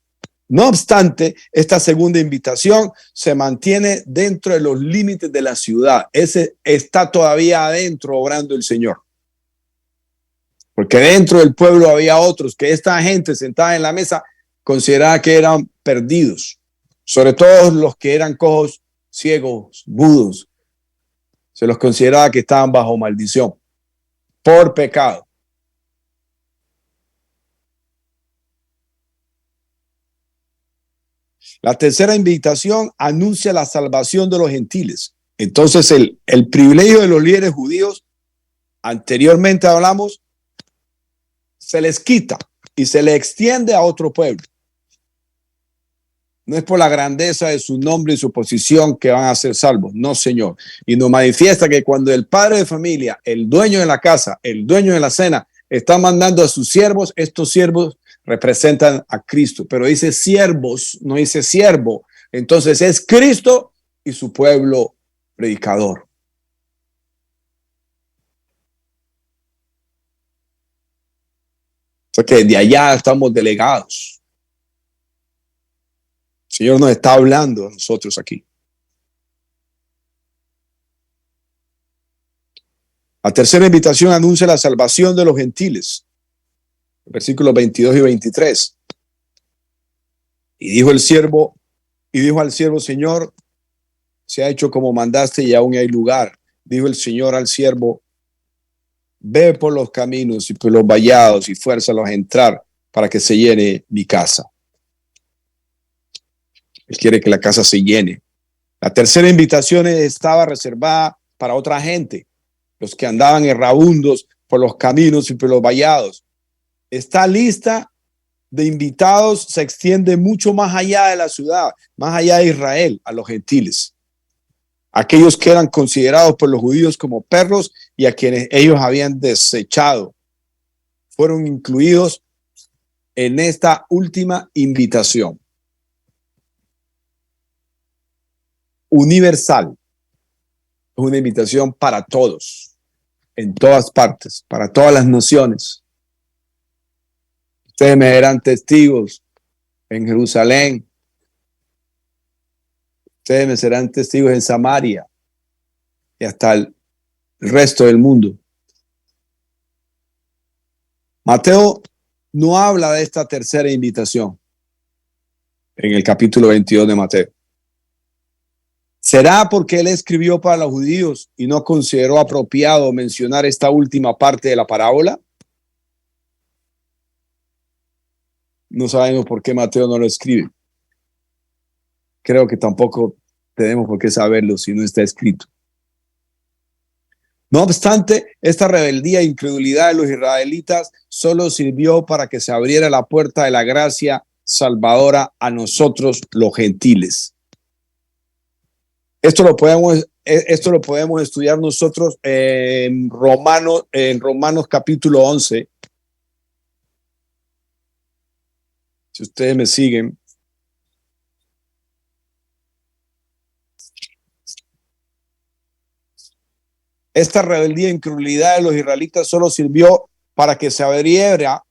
No obstante, esta segunda invitación se mantiene dentro de los límites de la ciudad. Ese está todavía adentro obrando el Señor. Porque dentro del pueblo había otros que esta gente sentada en la mesa consideraba que eran perdidos. Sobre todo los que eran cojos, ciegos, mudos. Se los consideraba que estaban bajo maldición por pecado. La tercera invitación anuncia la salvación de los gentiles. Entonces el privilegio de los líderes judíos, anteriormente hablamos, se les quita y se le extiende a otro pueblo. No es por la grandeza de su nombre y su posición que van a ser salvos. No, Señor. Y nos manifiesta que cuando el padre de familia, el dueño de la casa, el dueño de la cena, está mandando a sus siervos, estos siervos representan a Cristo. Pero dice siervos, no dice siervo. Entonces es Cristo y su pueblo predicador. O sea que de allá estamos delegados. El Señor nos está hablando a nosotros aquí. La tercera invitación anuncia la salvación de los gentiles. Versículos 22 y 23. Y dijo al siervo, Señor, se ha hecho como mandaste y aún hay lugar. Dijo el Señor al siervo, ve por los caminos y por los vallados y fuérzalos a entrar para que se llene mi casa. Él quiere que la casa se llene. La tercera invitación estaba reservada para otra gente, los que andaban errabundos por los caminos y por los vallados. Esta lista de invitados se extiende mucho más allá de la ciudad, más allá de Israel, a los gentiles. Aquellos que eran considerados por los judíos como perros y a quienes ellos habían desechado, fueron incluidos en esta última invitación. Universal. Es una invitación para todos, en todas partes, para todas las naciones. Ustedes me serán testigos en Jerusalén. Ustedes me serán testigos en Samaria y hasta el resto del mundo. Mateo no habla de esta tercera invitación en el capítulo 22 de Mateo. ¿Será porque él escribió para los judíos y no consideró apropiado mencionar esta última parte de la parábola? No sabemos por qué Mateo no lo escribe. Creo que tampoco tenemos por qué saberlo si no está escrito. No obstante, esta rebeldía e incredulidad de los israelitas solo sirvió para que se abriera la puerta de la gracia salvadora a nosotros los gentiles. Esto lo podemos estudiar nosotros en Romanos capítulo 11. Si ustedes me siguen. Esta rebeldía e incredulidad de los israelitas solo sirvió para que se abriera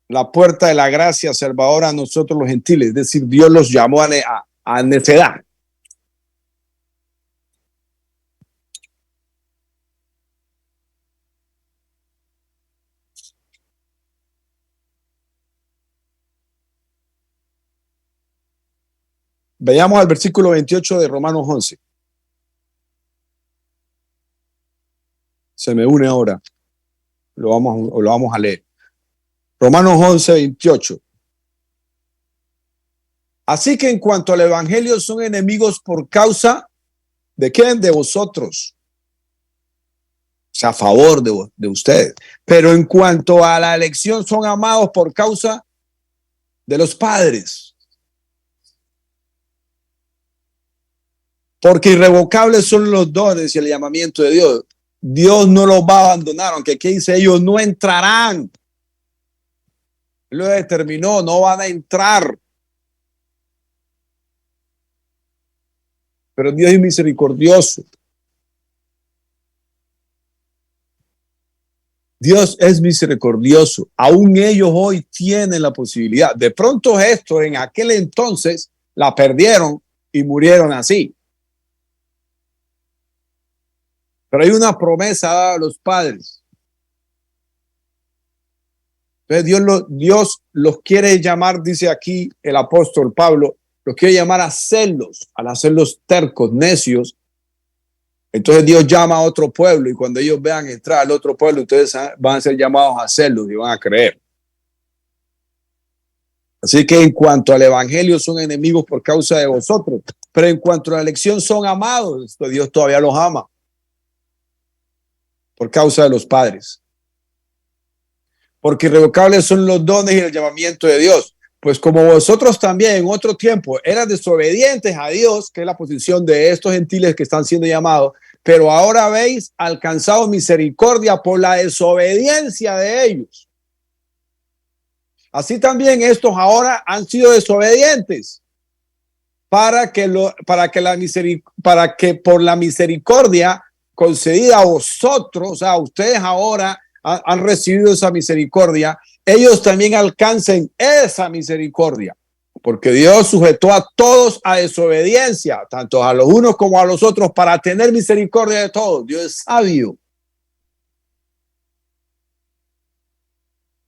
la puerta de la gracia salvadora a nosotros los gentiles. Es decir, Dios los llamó a necedad. Veamos al versículo 28 de Romanos 11. Se me une ahora. Lo vamos a leer. Romanos 11, 28. Así que en cuanto al evangelio son enemigos por causa de quién, de vosotros. O sea, a favor de ustedes. Pero en cuanto a la elección son amados por causa de los padres. Porque irrevocables son los dones y el llamamiento de Dios. Dios no los va a abandonar, aunque aquí dice ellos no entrarán. Él lo determinó, no van a entrar. Pero Dios es misericordioso. Dios es misericordioso. Aún ellos hoy tienen la posibilidad. De pronto esto en aquel entonces la perdieron y murieron así. Pero hay una promesa dada a los padres. Entonces Dios los quiere llamar, dice aquí el apóstol Pablo, los quiere llamar a hacerlos, al hacerlos tercos, necios. Entonces Dios llama a otro pueblo y cuando ellos vean entrar al otro pueblo, ustedes van a ser llamados a hacerlos y van a creer. Así que en cuanto al evangelio son enemigos por causa de vosotros, pero en cuanto a la elección son amados, pues Dios todavía los ama por causa de los padres. Porque irrevocables son los dones y el llamamiento de Dios. Pues como vosotros también en otro tiempo eran desobedientes a Dios, que es la posición de estos gentiles que están siendo llamados, pero ahora habéis alcanzado misericordia por la desobediencia de ellos. Así también estos ahora han sido desobedientes para que por la misericordia concedida a vosotros, o sea, ustedes ahora han recibido esa misericordia, ellos también alcancen esa misericordia, porque Dios sujetó a todos a desobediencia, tanto a los unos como a los otros, para tener misericordia de todos. Dios es sabio.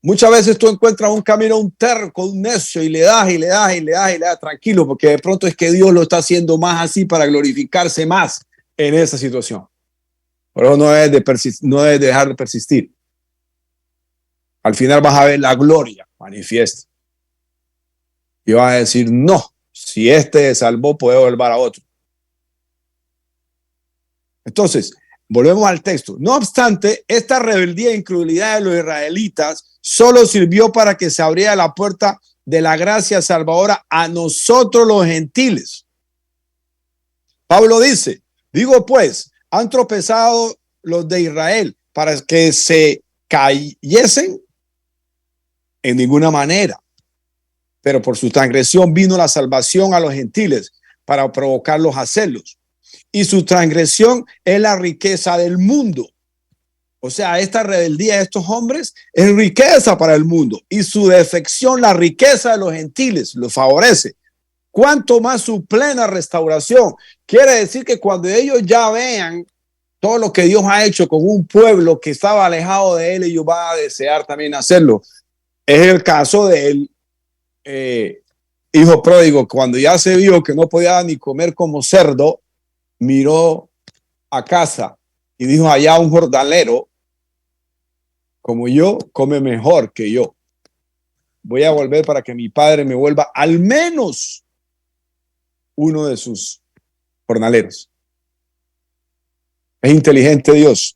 Muchas veces tú encuentras un camino, un terco, un necio, y le das, tranquilo, porque de pronto es que Dios lo está haciendo más así para glorificarse más en esa situación. Pero no es de dejar de persistir. Al final vas a ver la gloria manifiesta. Y vas a decir, no, si este salvó, puede volver a otro. Entonces, volvemos al texto. No obstante, esta rebeldía e incredulidad de los israelitas solo sirvió para que se abriera la puerta de la gracia salvadora a nosotros los gentiles. Pablo dice, digo pues, han tropezado los de Israel para que se cayesen en ninguna manera, pero por su transgresión vino la salvación a los gentiles para provocarlos a hacerlos. Y su transgresión es la riqueza del mundo. O sea, esta rebeldía de estos hombres es riqueza para el mundo, y su defección, la riqueza de los gentiles, los favorece. Cuanto más su plena restauración. Quiere decir que cuando ellos ya vean todo lo que Dios ha hecho con un pueblo que estaba alejado de él, ellos van a desear también hacerlo. Es el caso del hijo pródigo. Cuando ya se vio que no podía ni comer como cerdo, miró a casa y dijo, allá un jornalero como yo come mejor que yo. Voy a volver para que mi padre me vuelva al menos uno de sus jornaleros. Es inteligente Dios,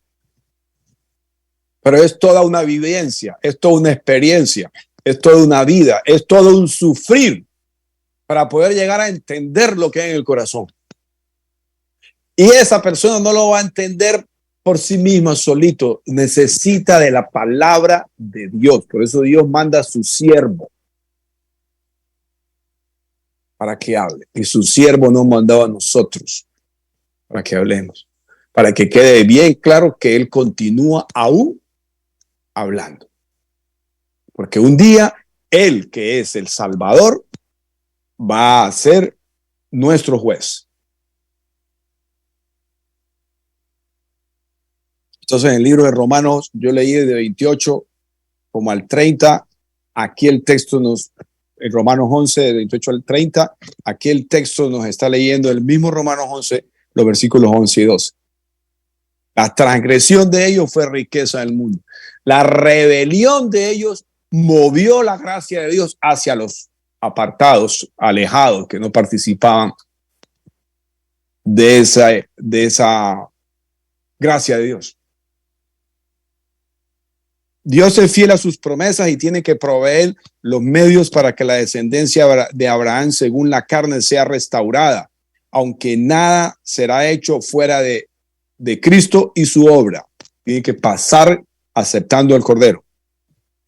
pero es toda una vivencia, es toda una experiencia, es toda una vida, es todo un sufrir para poder llegar a entender lo que hay en el corazón. Y esa persona no lo va a entender por sí misma solito, necesita de la palabra de Dios. Por eso Dios manda a su siervo para que hable, y su siervo nos mandaba a nosotros para que hablemos, para que quede bien claro que él continúa aún hablando, porque un día él, que es el Salvador, va a ser nuestro juez. Entonces, en el libro de Romanos, yo leí de 28 como al 30, aquí el texto en Romanos 11, de 28 al 30, aquí el texto nos está leyendo el mismo Romanos 11, los versículos 11 y 12. La transgresión de ellos fue riqueza del mundo. La rebelión de ellos movió la gracia de Dios hacia los apartados, alejados, que no participaban de esa gracia de Dios. Dios es fiel a sus promesas y tiene que proveer los medios para que la descendencia de Abraham según la carne sea restaurada, aunque nada será hecho fuera de Cristo y su obra. Tiene que pasar aceptando el Cordero.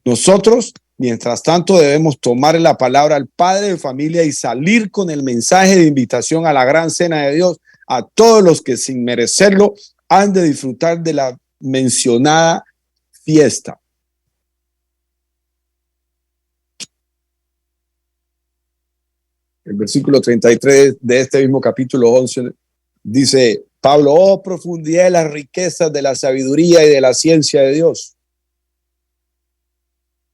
Nosotros, mientras tanto, debemos tomar la palabra al padre de familia y salir con el mensaje de invitación a la gran cena de Dios a todos los que sin merecerlo han de disfrutar de la mencionada fiesta. El versículo 33 de este mismo capítulo 11 dice Pablo, oh profundidad de las riquezas de la sabiduría y de la ciencia de Dios.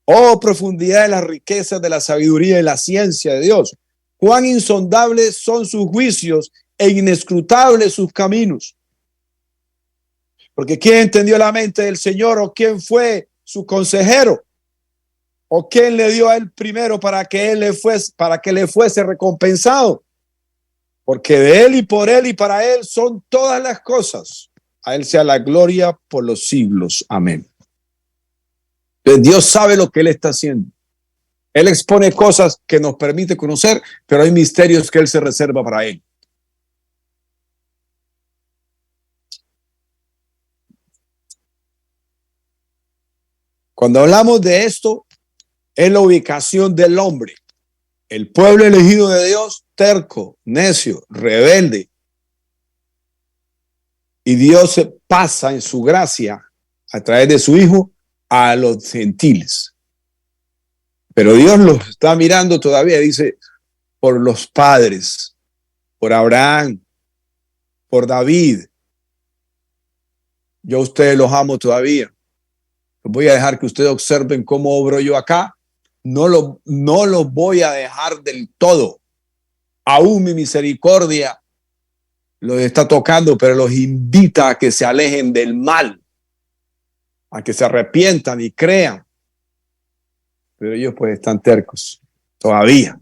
Oh profundidad de las riquezas de la sabiduría y la ciencia de Dios. Cuán insondables son sus juicios e inescrutables sus caminos. Porque ¿quién entendió la mente del Señor, o quién fue su consejero? ¿O quién le dio a él primero para que le fuese recompensado? Porque de Él y por Él y para Él son todas las cosas. A Él sea la gloria por los siglos. Amén. Entonces Dios sabe lo que Él está haciendo. Él expone cosas que nos permite conocer, pero hay misterios que Él se reserva para Él. Cuando hablamos de esto, es la ubicación del hombre. El pueblo elegido de Dios, terco, necio, rebelde. Y Dios se pasa en su gracia a través de su Hijo a los gentiles. Pero Dios los está mirando todavía, dice, por los padres, por Abraham, por David. Yo a ustedes los amo todavía. Voy a dejar que ustedes observen cómo obro yo acá. No los voy a dejar del todo. Aún mi misericordia los está tocando, pero los invita a que se alejen del mal, a que se arrepientan y crean. Pero ellos pues están tercos todavía.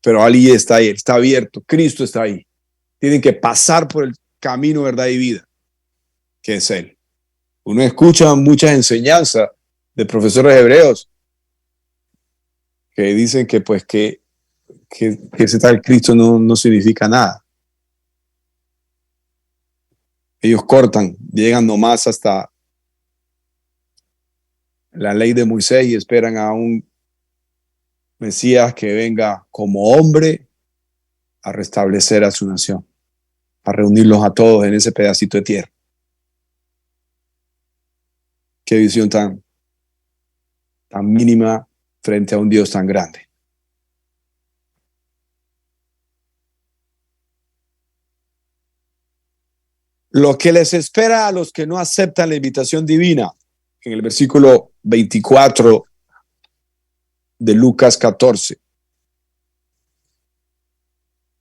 Pero Ali está ahí, está abierto, Cristo está ahí. Tienen que pasar por el camino, verdad y vida, que es Él. Uno escucha muchas enseñanzas de profesores hebreos que dicen que pues que ese tal Cristo no significa nada. Ellos cortan, llegan nomás hasta la ley de Moisés y esperan a un Mesías que venga como hombre a restablecer a su nación, a reunirlos a todos en ese pedacito de tierra. Qué visión tan mínima frente a un Dios tan grande. Lo que les espera a los que no aceptan la invitación divina, en el versículo 24 de Lucas 14.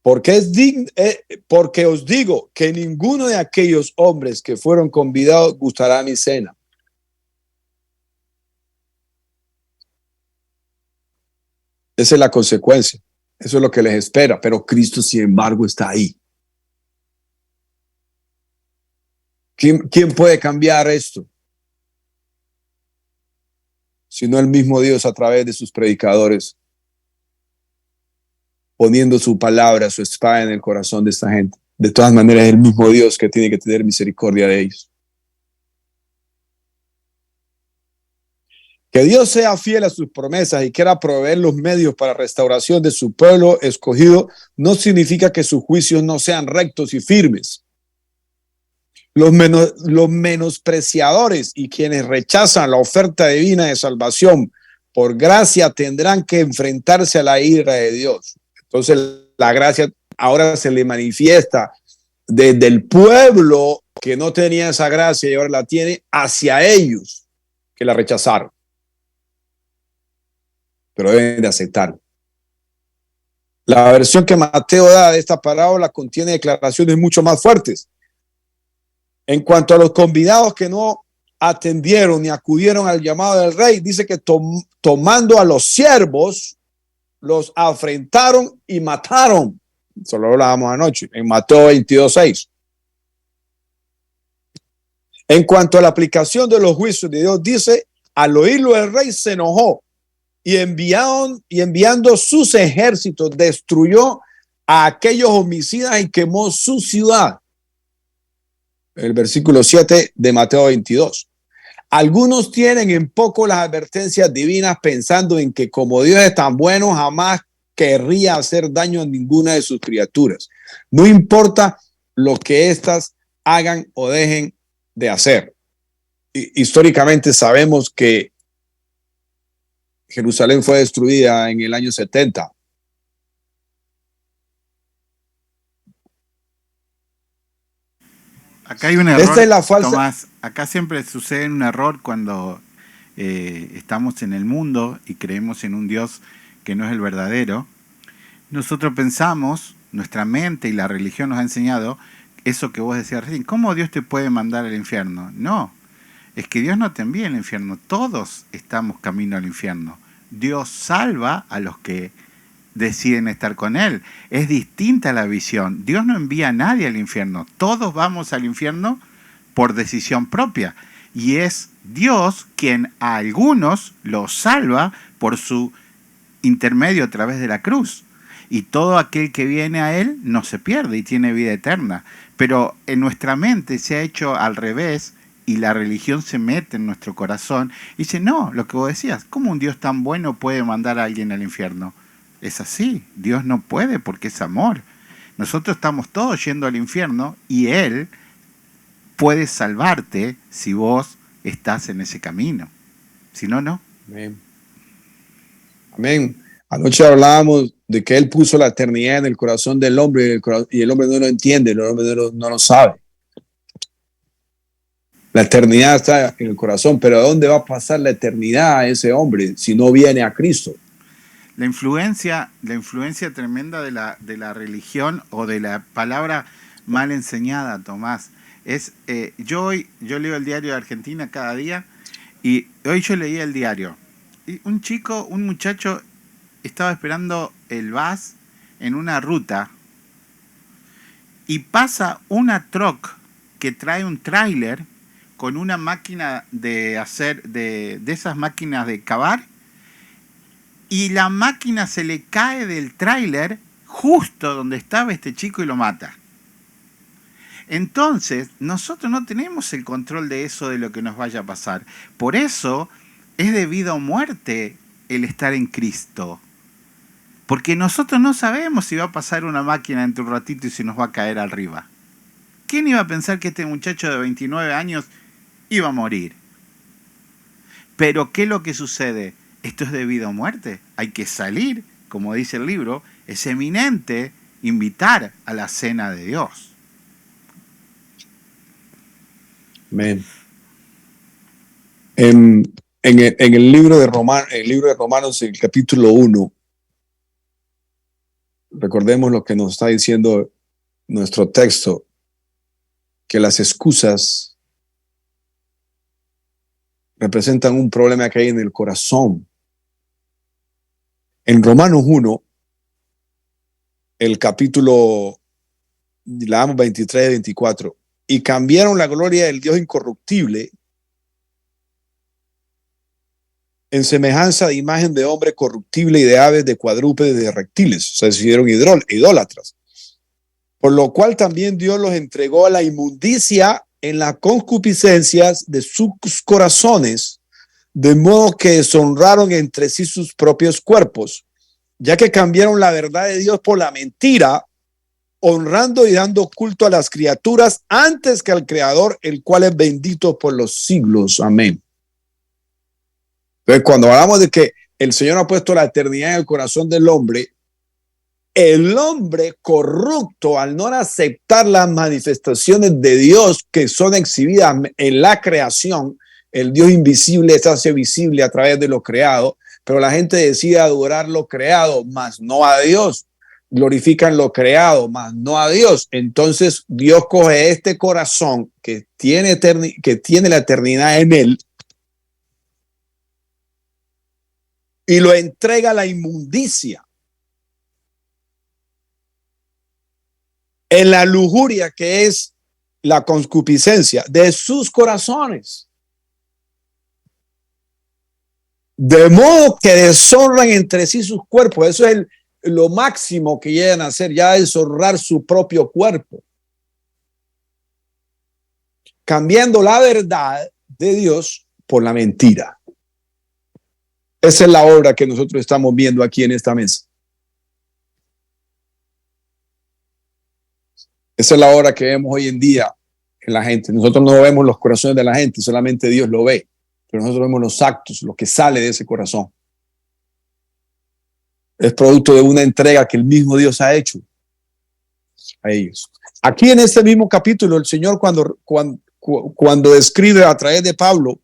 Porque os digo que ninguno de aquellos hombres que fueron convidados gustará mi cena. Esa es la consecuencia. Eso es lo que les espera. Pero Cristo, sin embargo, está ahí. ¿Quién puede cambiar esto? Sino el mismo Dios a través de sus predicadores, poniendo su palabra, su espada en el corazón de esta gente. De todas maneras, es el mismo Dios que tiene que tener misericordia de ellos. Que Dios sea fiel a sus promesas y quiera proveer los medios para restauración de su pueblo escogido no significa que sus juicios no sean rectos y firmes. Los menospreciadores y quienes rechazan la oferta divina de salvación por gracia tendrán que enfrentarse a la ira de Dios. Entonces la gracia ahora se le manifiesta desde el pueblo que no tenía esa gracia y ahora la tiene hacia ellos que la rechazaron. Pero deben de aceptarlo. La versión que Mateo da de esta parábola contiene declaraciones mucho más fuertes. En cuanto a los convidados que no atendieron ni acudieron al llamado del rey, dice que tomando a los siervos, los afrentaron y mataron. Eso lo hablábamos anoche, en Mateo 22:6. En cuanto a la aplicación de los juicios de Dios, dice, al oírlo el rey se enojó y enviando sus ejércitos, destruyó a aquellos homicidas y quemó su ciudad. El versículo 7 de Mateo 22. Algunos tienen en poco las advertencias divinas pensando en que como Dios es tan bueno, jamás querría hacer daño a ninguna de sus criaturas. No importa lo que éstas hagan o dejen de hacer. Históricamente sabemos que Jerusalén fue destruida en el año 70. Acá hay un error, Esta es la falsa... Tomás. Acá siempre sucede un error cuando estamos en el mundo y creemos en un Dios que no es el verdadero. Nosotros pensamos, nuestra mente y la religión nos ha enseñado eso que vos decías recién. ¿Cómo Dios te puede mandar al infierno? No, es que Dios no te envía al infierno. Todos estamos camino al infierno. Dios salva a los que deciden estar con Él. Es distinta la visión. Dios no envía a nadie al infierno. Todos vamos al infierno por decisión propia. Y es Dios quien a algunos los salva por su intermedio a través de la cruz. Y todo aquel que viene a Él no se pierde y tiene vida eterna. Pero en nuestra mente se ha hecho al revés y la religión se mete en nuestro corazón y dice, no, lo que vos decías, ¿cómo un Dios tan bueno puede mandar a alguien al infierno? Es así, Dios no puede porque es amor. Nosotros estamos todos yendo al infierno y Él puede salvarte si vos estás en ese camino. Si no, no. Amén. Amén. Anoche hablábamos de que Él puso la eternidad en el corazón del hombre y el hombre no lo entiende, el hombre no lo sabe. La eternidad está en el corazón, pero ¿a dónde va a pasar la eternidad a ese hombre si no viene a Cristo? La influencia tremenda de la religión o de la palabra mal enseñada, Tomás, es, yo leo el diario de Argentina cada día y hoy yo leí el diario. Y un muchacho estaba esperando el bus en una ruta y pasa una truck que trae un tráiler con una máquina de esas máquinas de cavar, y la máquina se le cae del tráiler justo donde estaba este chico y lo mata. Entonces, nosotros no tenemos el control de eso, de lo que nos vaya a pasar. Por eso es de vida o muerte el estar en Cristo. Porque nosotros no sabemos si va a pasar una máquina dentro de un ratito y si nos va a caer arriba. ¿Quién iba a pensar que este muchacho de 29 años iba a morir? Pero ¿qué es lo que sucede? Esto es de vida o muerte. Hay que salir, como dice el libro, es eminente invitar a la cena de Dios. Amén. En el libro de Romanos, el capítulo 1, recordemos lo que nos está diciendo nuestro texto, que las excusas representan un problema que hay en el corazón. En Romanos 1, el capítulo 23 y 24, y cambiaron la gloria del Dios incorruptible en semejanza de imagen de hombre corruptible y de aves, de cuadrúpedes, de reptiles. O sea, se hicieron idólatras. Por lo cual también Dios los entregó a la inmundicia en las concupiscencias de sus corazones, de modo que deshonraron entre sí sus propios cuerpos, ya que cambiaron la verdad de Dios por la mentira, honrando y dando culto a las criaturas antes que al Creador, el cual es bendito por los siglos. Amén. Entonces, cuando hablamos de que el Señor ha puesto la eternidad en el corazón del hombre, el hombre corrupto, al no aceptar las manifestaciones de Dios que son exhibidas en la creación, el Dios invisible se hace visible a través de lo creado, pero la gente decide adorar lo creado, mas no a Dios. Glorifican lo creado, mas no a Dios. Entonces Dios coge este corazón que tiene la eternidad en él y lo entrega a la inmundicia, en la lujuria que es la concupiscencia de sus corazones, de modo que deshonran entre sí sus cuerpos. Eso es lo máximo que llegan a hacer, ya deshonrar su propio cuerpo, cambiando la verdad de Dios por la mentira. Esa es la obra que nosotros estamos viendo aquí en esta mesa. Esa es la obra que vemos hoy en día en la gente. Nosotros no vemos los corazones de la gente, solamente Dios lo ve, pero nosotros vemos los actos, lo que sale de ese corazón. Es producto de una entrega que el mismo Dios ha hecho a ellos. Aquí en este mismo capítulo, el Señor cuando describe a través de Pablo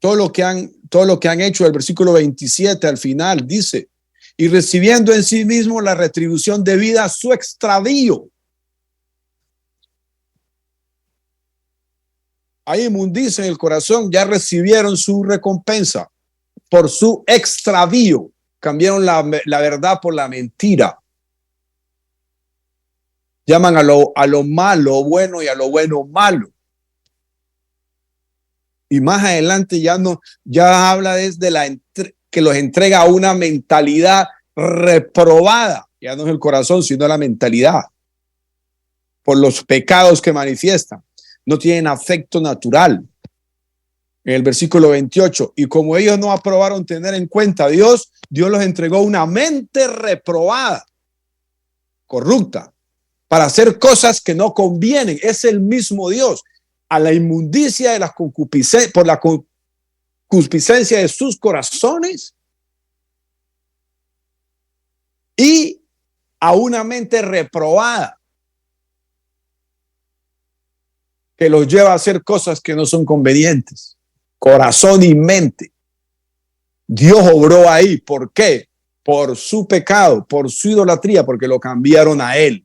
todo lo que han hecho, el versículo 27 al final dice, y recibiendo en sí mismo la retribución debida a su extravío. Hay inmundicia en el corazón, ya recibieron su recompensa por su extravío. cambiaron la verdad por la mentira. Llaman a lo malo bueno y a lo bueno malo. Y más adelante ya habla desde que los entrega a una mentalidad reprobada. Ya no es el corazón, sino la mentalidad. Por los pecados que manifiestan. No tienen afecto natural. En el versículo 28, y como ellos no aprobaron tener en cuenta a Dios, Dios los entregó una mente reprobada, corrupta, para hacer cosas que no convienen. Es el mismo Dios. A la inmundicia de las concupiscencias, por la concupiscencia de sus corazones, y a una mente reprobada que los lleva a hacer cosas que no son convenientes. Corazón y mente. Dios obró ahí. ¿Por qué? Por su pecado, por su idolatría, porque lo cambiaron a él,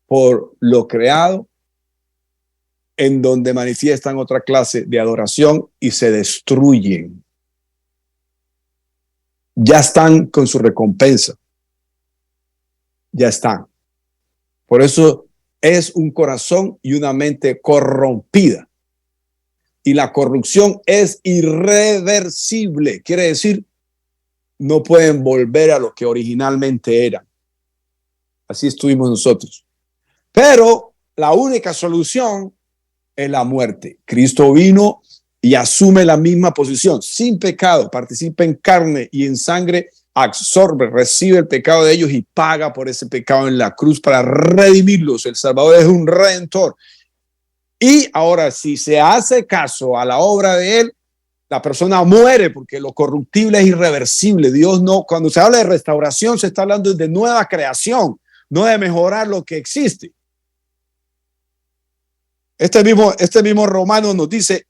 por lo creado, en donde manifiestan otra clase de adoración y se destruyen. Ya están con su recompensa. Ya están. Por eso es un corazón y una mente corrompida. Y la corrupción es irreversible. Quiere decir, no pueden volver a lo que originalmente eran. Así estuvimos nosotros. Pero la única solución es la muerte. Cristo vino y asume la misma posición, sin pecado, participa en carne y en sangre, absorbe, recibe el pecado de ellos y paga por ese pecado en la cruz para redimirlos. El Salvador es un redentor. Y ahora, si se hace caso a la obra de él, la persona muere porque lo corruptible es irreversible. Dios no, cuando se habla de restauración, se está hablando de nueva creación, no de mejorar lo que existe. Este mismo Romano nos dice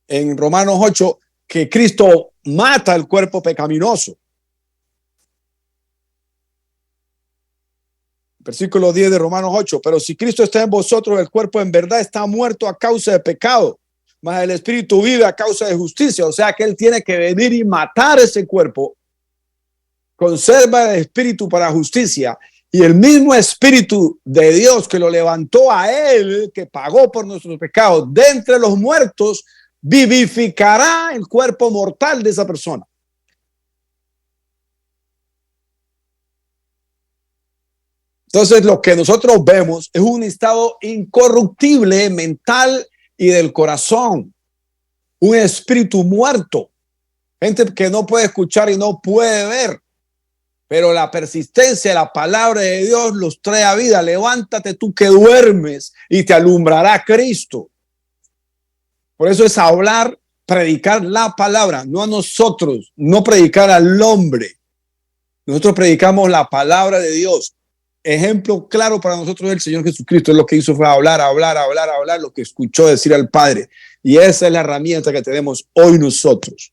en Romanos 8 que Cristo mata el cuerpo pecaminoso. Versículo 10 de Romanos 8, pero si Cristo está en vosotros, el cuerpo en verdad está muerto a causa de pecado, mas el espíritu vive a causa de justicia. O sea que él tiene que venir y matar ese cuerpo, conserva el espíritu para justicia, y el mismo espíritu de Dios que lo levantó a él, que pagó por nuestros pecados, de entre los muertos, vivificará el cuerpo mortal de esa persona. Entonces, lo que nosotros vemos es un estado incorruptible mental y del corazón, un espíritu muerto, gente que no puede escuchar y no puede ver, pero la persistencia de la palabra de Dios los trae a vida. Levántate tú que duermes y te alumbrará Cristo. Por eso es hablar, predicar la palabra, no a nosotros, no predicar al hombre. Nosotros predicamos la palabra de Dios. Ejemplo claro para nosotros el Señor Jesucristo. Es lo que hizo fue hablar, lo que escuchó decir al Padre. Y esa es la herramienta que tenemos hoy nosotros.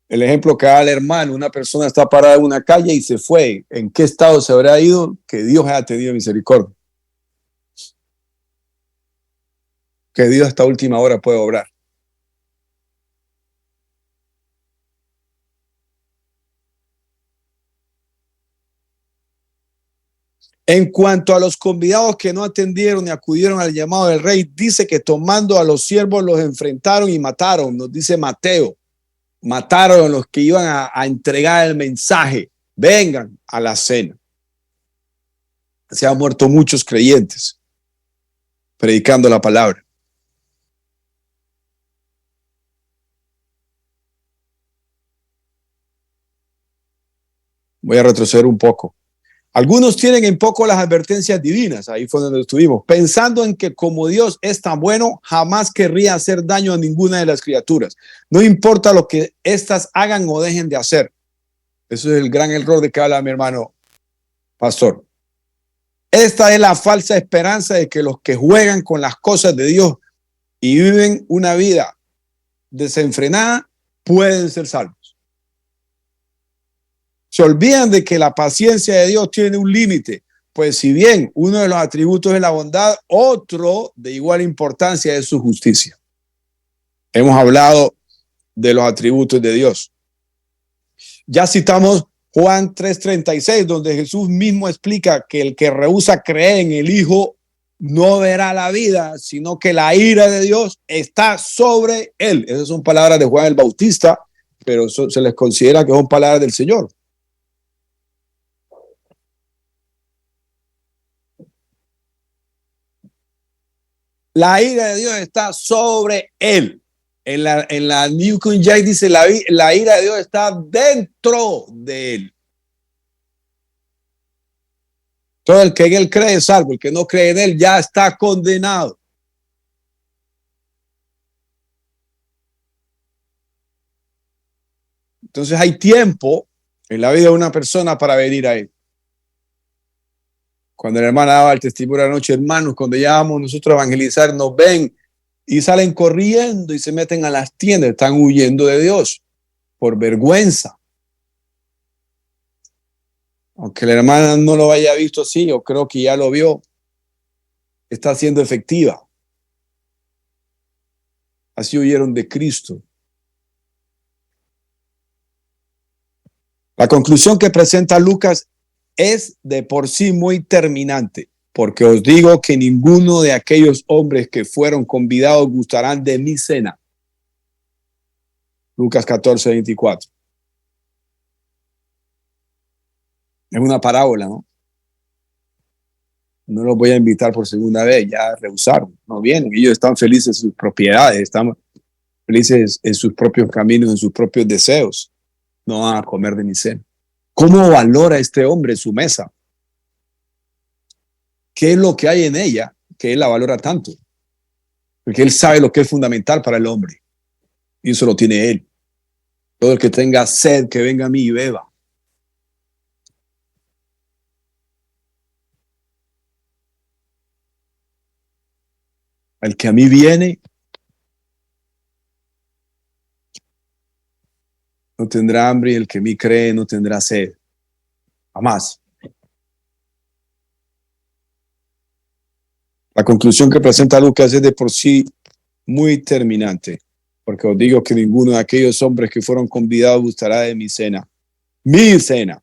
El ejemplo que da el hermano, una persona está parada en una calle y se fue. ¿En qué estado se habrá ido? Que Dios haya tenido misericordia. Que Dios hasta última hora puede obrar. En cuanto a los convidados que no atendieron y acudieron al llamado del rey, dice que tomando a los siervos los enfrentaron y mataron, nos dice Mateo. Mataron a los que iban a entregar el mensaje. Vengan a la cena. Se han muerto muchos creyentes predicando la palabra. Voy a retroceder un poco. Algunos tienen en poco las advertencias divinas, ahí fue donde estuvimos, pensando en que como Dios es tan bueno, jamás querría hacer daño a ninguna de las criaturas. No importa lo que éstas hagan o dejen de hacer. Eso es el gran error de que habla mi hermano pastor. Esta es la falsa esperanza de que los que juegan con las cosas de Dios y viven una vida desenfrenada pueden ser salvos. Se olvidan de que la paciencia de Dios tiene un límite, pues si bien uno de los atributos es la bondad, otro de igual importancia es su justicia. Hemos hablado de los atributos de Dios. Ya citamos Juan 3:36, donde Jesús mismo explica que el que rehúsa creer en el Hijo no verá la vida, sino que la ira de Dios está sobre él. Esas son palabras de Juan el Bautista, pero se les considera que son palabras del Señor. La ira de Dios está sobre él. En la New King James dice la ira de Dios está dentro de él. Todo el que en él cree es salvo, el que no cree en él ya está condenado. Entonces hay tiempo en la vida de una persona para venir a él. Cuando la hermana daba el testimonio de la noche, hermanos, cuando ya vamos nosotros a evangelizar, nos ven y salen corriendo y se meten a las tiendas, están huyendo de Dios por vergüenza. Aunque la hermana no lo haya visto así, yo creo que ya lo vio, está siendo efectiva. Así huyeron de Cristo. La conclusión que presenta Lucas es de por sí muy terminante, porque os digo que ninguno de aquellos hombres que fueron convidados gustarán de mi cena. Lucas 14:24. Es una parábola, ¿no? No los voy a invitar por segunda vez, ya rehusaron, no vienen. Ellos están felices en sus propiedades, están felices en sus propios caminos, en sus propios deseos. No van a comer de mi cena. ¿Cómo valora este hombre su mesa? ¿Qué es lo que hay en ella que él la valora tanto? Porque él sabe lo que es fundamental para el hombre. Y eso lo tiene él. Todo el que tenga sed, que venga a mí y beba. El que a mí viene no tendrá hambre, y el que en mí cree no tendrá sed. Jamás. La conclusión que presenta Lucas es de por sí muy terminante, porque os digo que ninguno de aquellos hombres que fueron convidados gustará de mi cena. Mi cena.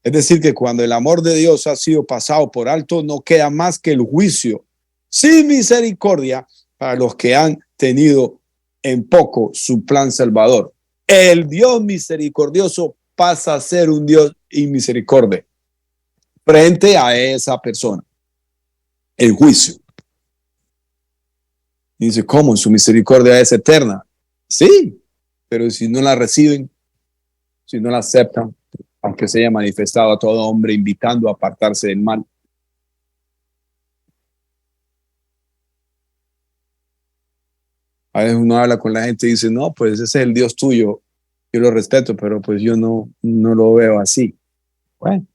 Es decir, que cuando el amor de Dios ha sido pasado por alto, no queda más que el juicio sin misericordia para los que han tenido en poco su plan salvador. El Dios misericordioso pasa a ser un Dios inmisericordia frente a esa persona. El juicio. Y dice, ¿cómo? Su misericordia es eterna. Sí, pero si no la reciben, si no la aceptan, aunque se haya manifestado a todo hombre invitando a apartarse del mal. A veces uno habla con la gente y dice, no, pues ese es el Dios tuyo, yo lo respeto, pero pues yo no lo veo así. Bueno.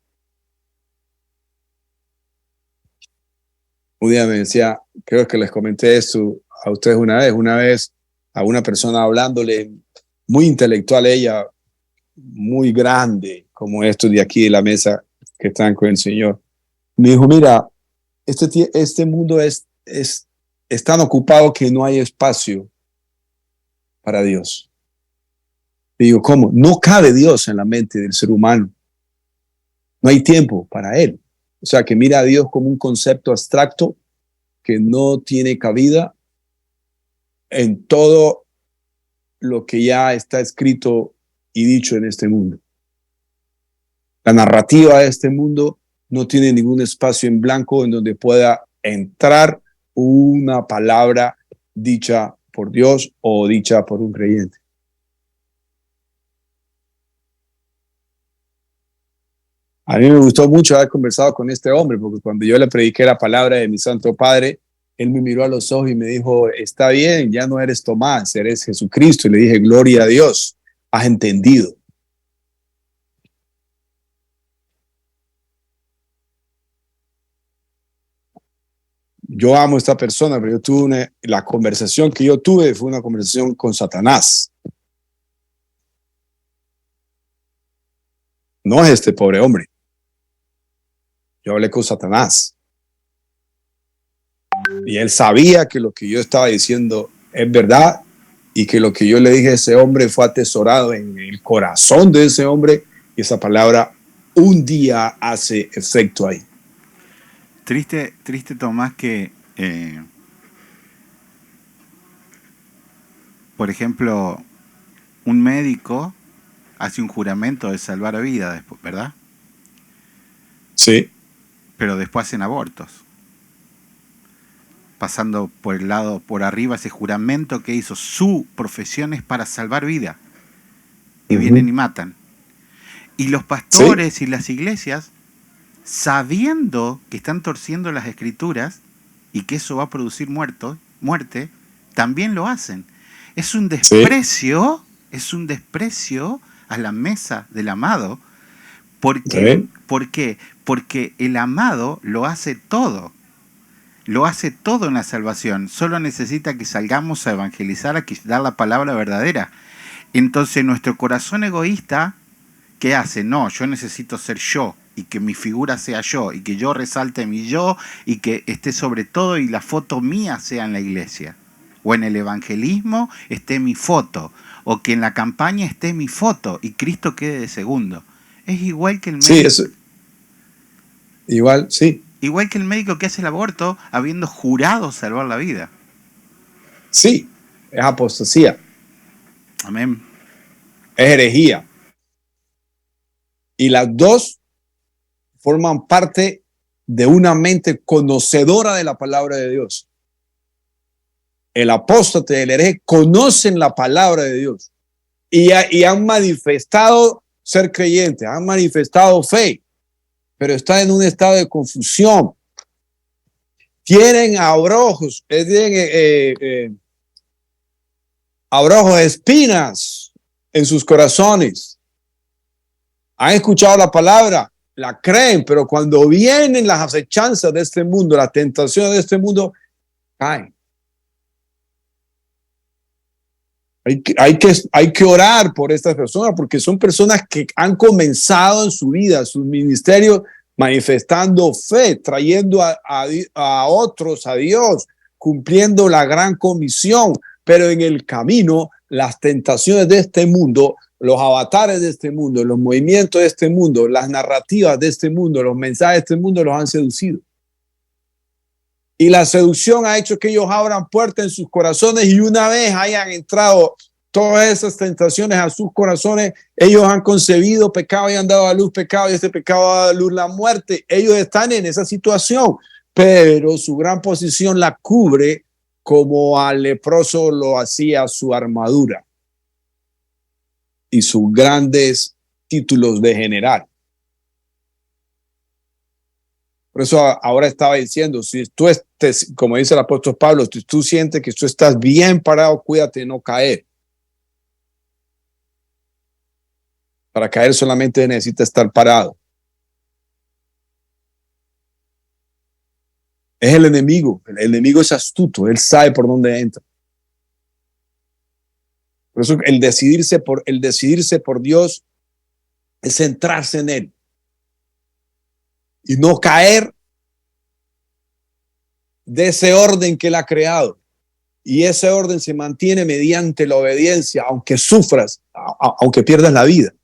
Un día me decía, creo que les comenté esto a ustedes una vez a una persona hablándole, muy intelectual ella, muy grande, como estos de aquí de la mesa que están con el Señor. Me dijo, mira, este mundo es tan ocupado que no hay espacio para Dios. Le digo, ¿cómo? No cabe Dios en la mente del ser humano. No hay tiempo para él. O sea, que mira a Dios como un concepto abstracto que no tiene cabida en todo lo que ya está escrito y dicho en este mundo. La narrativa de este mundo no tiene ningún espacio en blanco en donde pueda entrar una palabra dicha por Dios o dicha por un creyente. A mí me gustó mucho haber conversado con este hombre, porque cuando yo le prediqué la palabra de mi Santo Padre, él me miró a los ojos y me dijo, está bien, ya no eres Tomás, eres Jesucristo. Y le dije, gloria a Dios, has entendido. Yo amo a esta persona, pero la conversación que yo tuve fue una conversación con Satanás. No es este pobre hombre. Yo hablé con Satanás. Y él sabía que lo que yo estaba diciendo es verdad y que lo que yo le dije a ese hombre fue atesorado en el corazón de ese hombre, y esa palabra un día hace efecto ahí. Triste, Tomás, que por ejemplo, un médico hace un juramento de salvar vida después, ¿verdad? Sí. Pero después hacen abortos. Pasando por el lado, por arriba, ese juramento que hizo, su profesión es para salvar vida. Y vienen y matan. Y los pastores y las iglesias, sabiendo que están torciendo las escrituras y que eso va a producir muerte, también lo hacen. Es un desprecio, a la mesa del amado. ¿Por qué? Porque el amado lo hace todo. Lo hace todo en la salvación. Solo necesita que salgamos a evangelizar, a dar la palabra verdadera. Entonces nuestro corazón egoísta, ¿qué hace? No, yo necesito ser yo, y que mi figura sea yo, y que yo resalte mi yo, y que esté sobre todo, y la foto mía sea en la iglesia. O en el evangelismo esté mi foto, o que en la campaña esté mi foto, y Cristo quede de segundo. Es igual que el médico. Sí, eso. Igual, sí. Igual que el médico que hace el aborto habiendo jurado salvar la vida. Sí, es apostasía. Amén. Es herejía. Y las dos forman parte de una mente conocedora de la palabra de Dios. El apóstata y el hereje conocen la palabra de Dios y han manifestado ser creyentes, han manifestado fe, pero están en un estado de confusión. Tienen abrojos, abrojos, espinas en sus corazones. Han escuchado la palabra, la creen, pero cuando vienen las acechanzas de este mundo, las tentaciones de este mundo, caen. Hay que orar por estas personas, porque son personas que han comenzado en su vida, sus ministerios, manifestando fe, trayendo a otros a Dios, cumpliendo la gran comisión, pero en el camino las tentaciones de este mundo, los avatares de este mundo, los movimientos de este mundo, las narrativas de este mundo, los mensajes de este mundo los han seducido. Y la seducción ha hecho que ellos abran puertas en sus corazones, y una vez hayan entrado todas esas tentaciones a sus corazones, ellos han concebido pecado y han dado a luz pecado, y este pecado ha dado a luz la muerte. Ellos están en esa situación, pero su gran posición la cubre como al leproso lo hacía su armadura y sus grandes títulos de general. Por eso ahora estaba diciendo, si tú, como dice el apóstol Pablo, si tú sientes que tú estás bien parado, cuídate de no caer. Para caer solamente necesita estar parado. Es el enemigo es astuto, él sabe por dónde entra. Por eso el decidirse por Dios es centrarse en él y no caer de ese orden que él ha creado. Y ese orden se mantiene mediante la obediencia, aunque sufras, aunque pierdas la vida.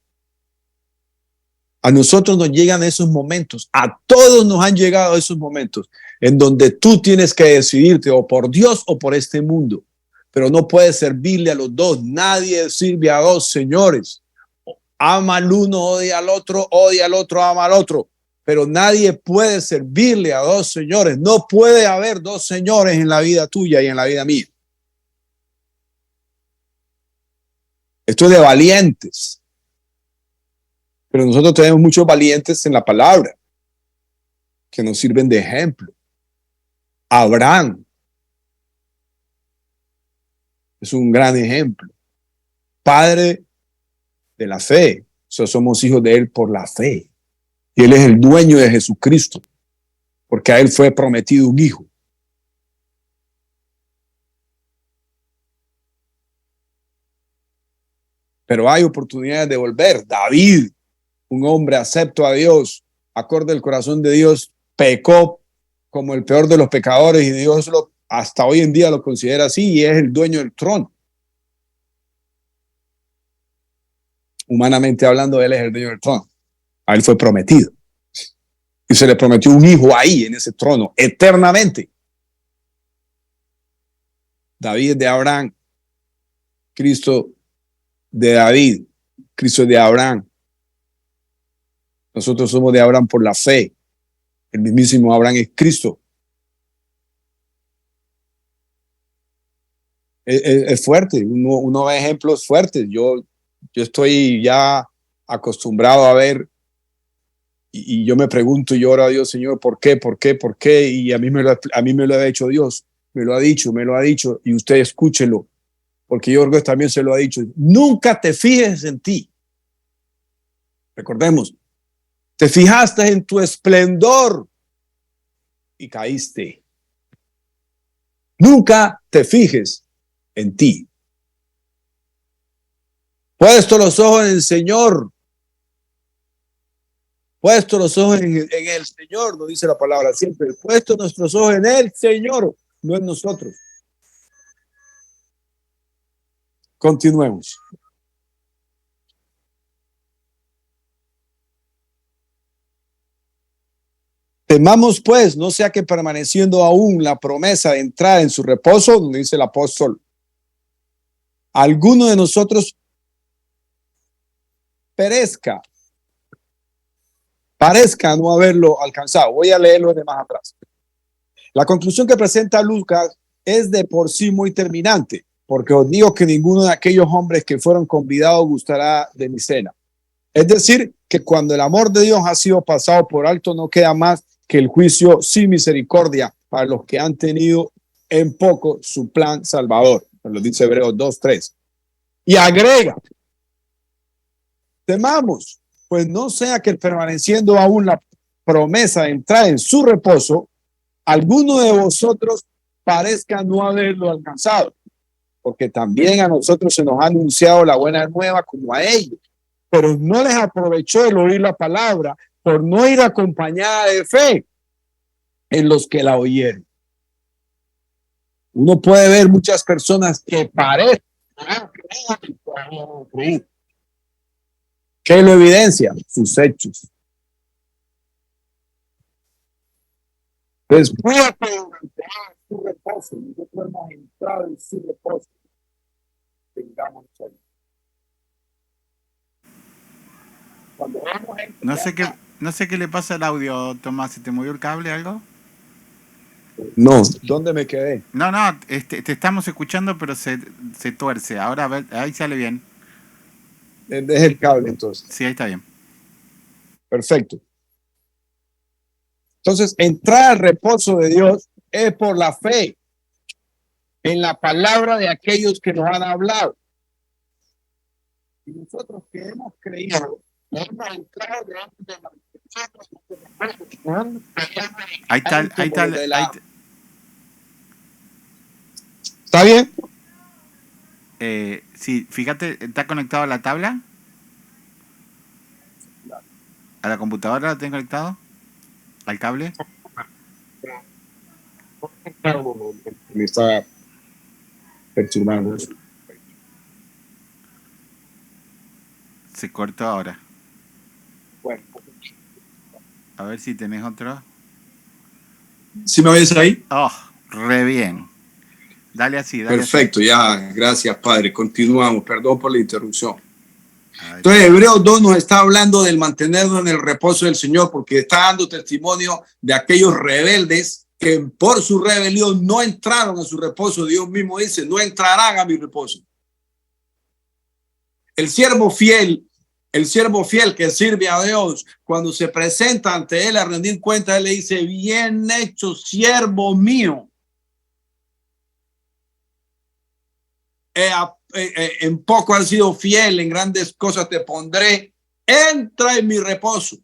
A nosotros nos llegan esos momentos, a todos nos han llegado esos momentos en donde tú tienes que decidirte o por Dios o por este mundo, pero no puedes servirle a los dos. Nadie sirve a dos señores. Ama al uno, odia al otro, ama al otro, pero nadie puede servirle a dos señores. No puede haber dos señores en la vida tuya y en la vida mía. Esto es de valientes. Pero nosotros tenemos muchos valientes en la palabra que nos sirven de ejemplo. Abraham es un gran ejemplo. Padre de la fe. O sea, somos hijos de él por la fe. Y él es el dueño de Jesucristo, porque a él fue prometido un hijo. Pero hay oportunidades de volver. David, un hombre acepto a Dios, acorde al corazón de Dios, pecó como el peor de los pecadores y Dios hasta hoy en día lo considera así y es el dueño del trono. humanamente hablando, él es el dueño del trono. A él fue prometido. Y se le prometió un hijo ahí, en ese trono, eternamente. David de Abraham, Cristo de David, Cristo de Abraham. Nosotros somos de Abraham por la fe. El mismísimo Abraham es Cristo. Es fuerte, uno ve ejemplos fuertes. Yo estoy ya acostumbrado a ver y yo me pregunto y yo oro a Dios, Señor, ¿por qué? ¿Por qué? ¿Por qué? Y a mí me lo ha hecho Dios, me lo ha dicho y usted escúchelo, porque yo creo que también se lo ha dicho. Nunca te fijes en ti. Recordemos, te fijaste en tu esplendor y caíste. Nunca te fijes en ti. Puesto los ojos en el Señor. Puesto los ojos en el Señor, nos dice la palabra siempre. Puesto nuestros ojos en el Señor, no en nosotros. Continuemos. Temamos pues, no sea que permaneciendo aún la promesa de entrar en su reposo, donde dice el apóstol, alguno de nosotros parezca no haberlo alcanzado. Voy a leerlo de más atrás. La conclusión que presenta Lucas es de por sí muy terminante, porque os digo que ninguno de aquellos hombres que fueron convidados gustará de mi cena. Es decir, que cuando el amor de Dios ha sido pasado por alto, no queda más que el juicio sin misericordia para los que han tenido en poco su plan salvador. Lo dice Hebreos 2:3. Y agrega, temamos, pues no sea que permaneciendo aún la promesa de entrar en su reposo, alguno de vosotros parezca no haberlo alcanzado, porque también a nosotros se nos ha anunciado la buena nueva como a ellos, pero no les aprovechó el oír la palabra por no ir acompañada de fe en los que la oyeron. Uno puede ver muchas personas que parecen creer. ¿Qué lo evidencia? Sus hechos. Después de su reposo, nosotros hemos entrado en su reposo. Tengamos ahí. No sé qué le pasa al audio, Tomás. ¿Se te movió el cable o algo? No, ¿dónde me quedé? No, te estamos escuchando, pero se tuerce. Ahora, a ver, ahí sale bien. Deje el cable entonces. Sí, ahí está bien. Perfecto. Entonces, entrar al reposo de Dios es por la fe en la palabra de aquellos que nos han hablado. Y nosotros que hemos creído, hemos entrado de la... Ahí está. ¿Está bien? Sí, fíjate, ¿está conectado a la tabla? ¿A la computadora la tengo conectado? ¿Al cable? Me está perturbando. Se cortó ahora. Bueno. A ver si tenés otro. ¿Sí me oyes ahí? Oh, re bien. Dale así, dale. Perfecto, así. Ya, gracias Padre. Continuamos, perdón por la interrupción. Entonces, Hebreos 2 nos está hablando del mantenernos en el reposo del Señor, porque está dando testimonio de aquellos rebeldes que por su rebelión no entraron a su reposo. Dios mismo dice, no entrarán a mi reposo. El siervo fiel que sirve a Dios, cuando se presenta ante él a rendir cuentas, él le dice, bien hecho, siervo mío. En poco has sido fiel, en grandes cosas te pondré. Entra en mi reposo.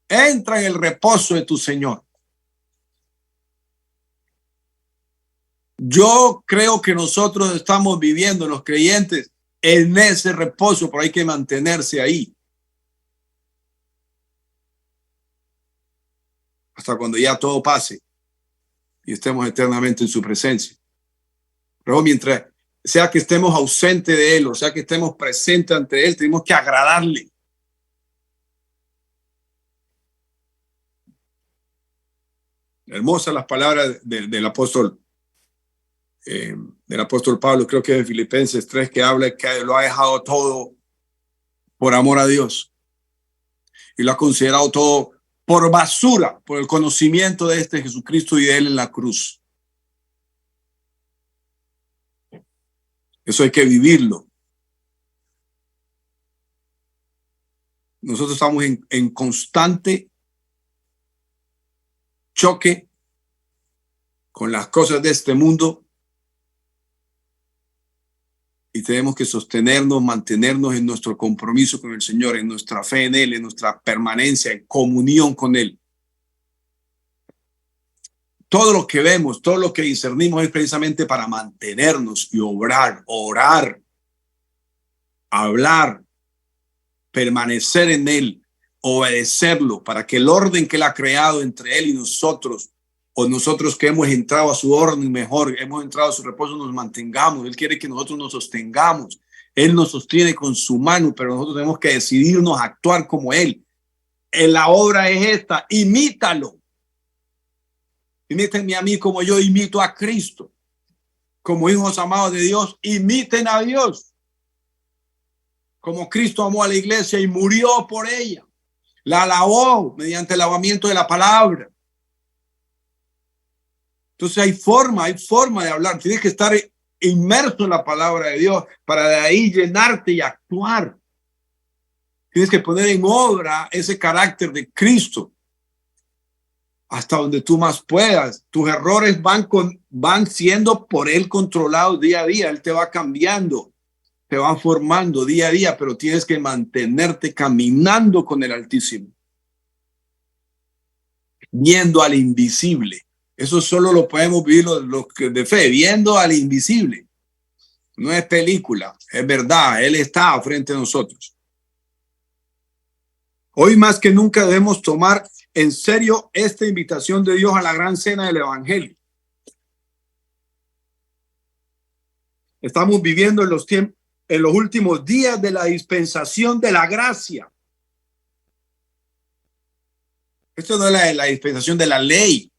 Entra en el reposo de tu Señor. Yo creo que nosotros estamos viviendo, los creyentes, en ese reposo, pero hay que mantenerse ahí. Hasta cuando ya todo pase y estemos eternamente en su presencia. Pero mientras sea que estemos ausentes de Él, o sea que estemos presentes ante Él, tenemos que agradarle. Hermosas las palabras del apóstol Pablo, creo que de Filipenses 3, que habla que lo ha dejado todo por amor a Dios y lo ha considerado todo por basura, por el conocimiento de este Jesucristo y de Él en la cruz. Eso hay que vivirlo. Nosotros estamos en constante choque con las cosas de este mundo y tenemos que sostenernos, mantenernos en nuestro compromiso con el Señor, en nuestra fe en Él, en nuestra permanencia, en comunión con Él. Todo lo que vemos, todo lo que discernimos es precisamente para mantenernos y obrar, orar, hablar, permanecer en Él, obedecerlo, para que el orden que Él ha creado entre Él y nosotros, o nosotros que hemos entrado a su orden mejor, hemos entrado a su reposo, nos mantengamos. Él quiere que nosotros nos sostengamos. Él nos sostiene con su mano, pero nosotros tenemos que decidirnos a actuar como Él. La obra es esta: imítalo. Imítenme a mí como yo imito a Cristo. Como hijos amados de Dios, imiten a Dios. Como Cristo amó a la iglesia y murió por ella. La lavó mediante el lavamiento de la palabra. Entonces hay forma de hablar. Tienes que estar inmerso en la palabra de Dios para de ahí llenarte y actuar. Tienes que poner en obra ese carácter de Cristo hasta donde tú más puedas. Tus errores van siendo por Él controlados día a día. Él te va cambiando, te va formando día a día, pero tienes que mantenerte caminando con el Altísimo, viendo al invisible. Eso solo lo podemos vivir los de fe, viendo al invisible. No es película, es verdad. Él está frente a nosotros. Hoy más que nunca debemos tomar en serio esta invitación de Dios a la gran cena del Evangelio. Estamos viviendo en los últimos días de la dispensación de la gracia. Esto no es la dispensación de la ley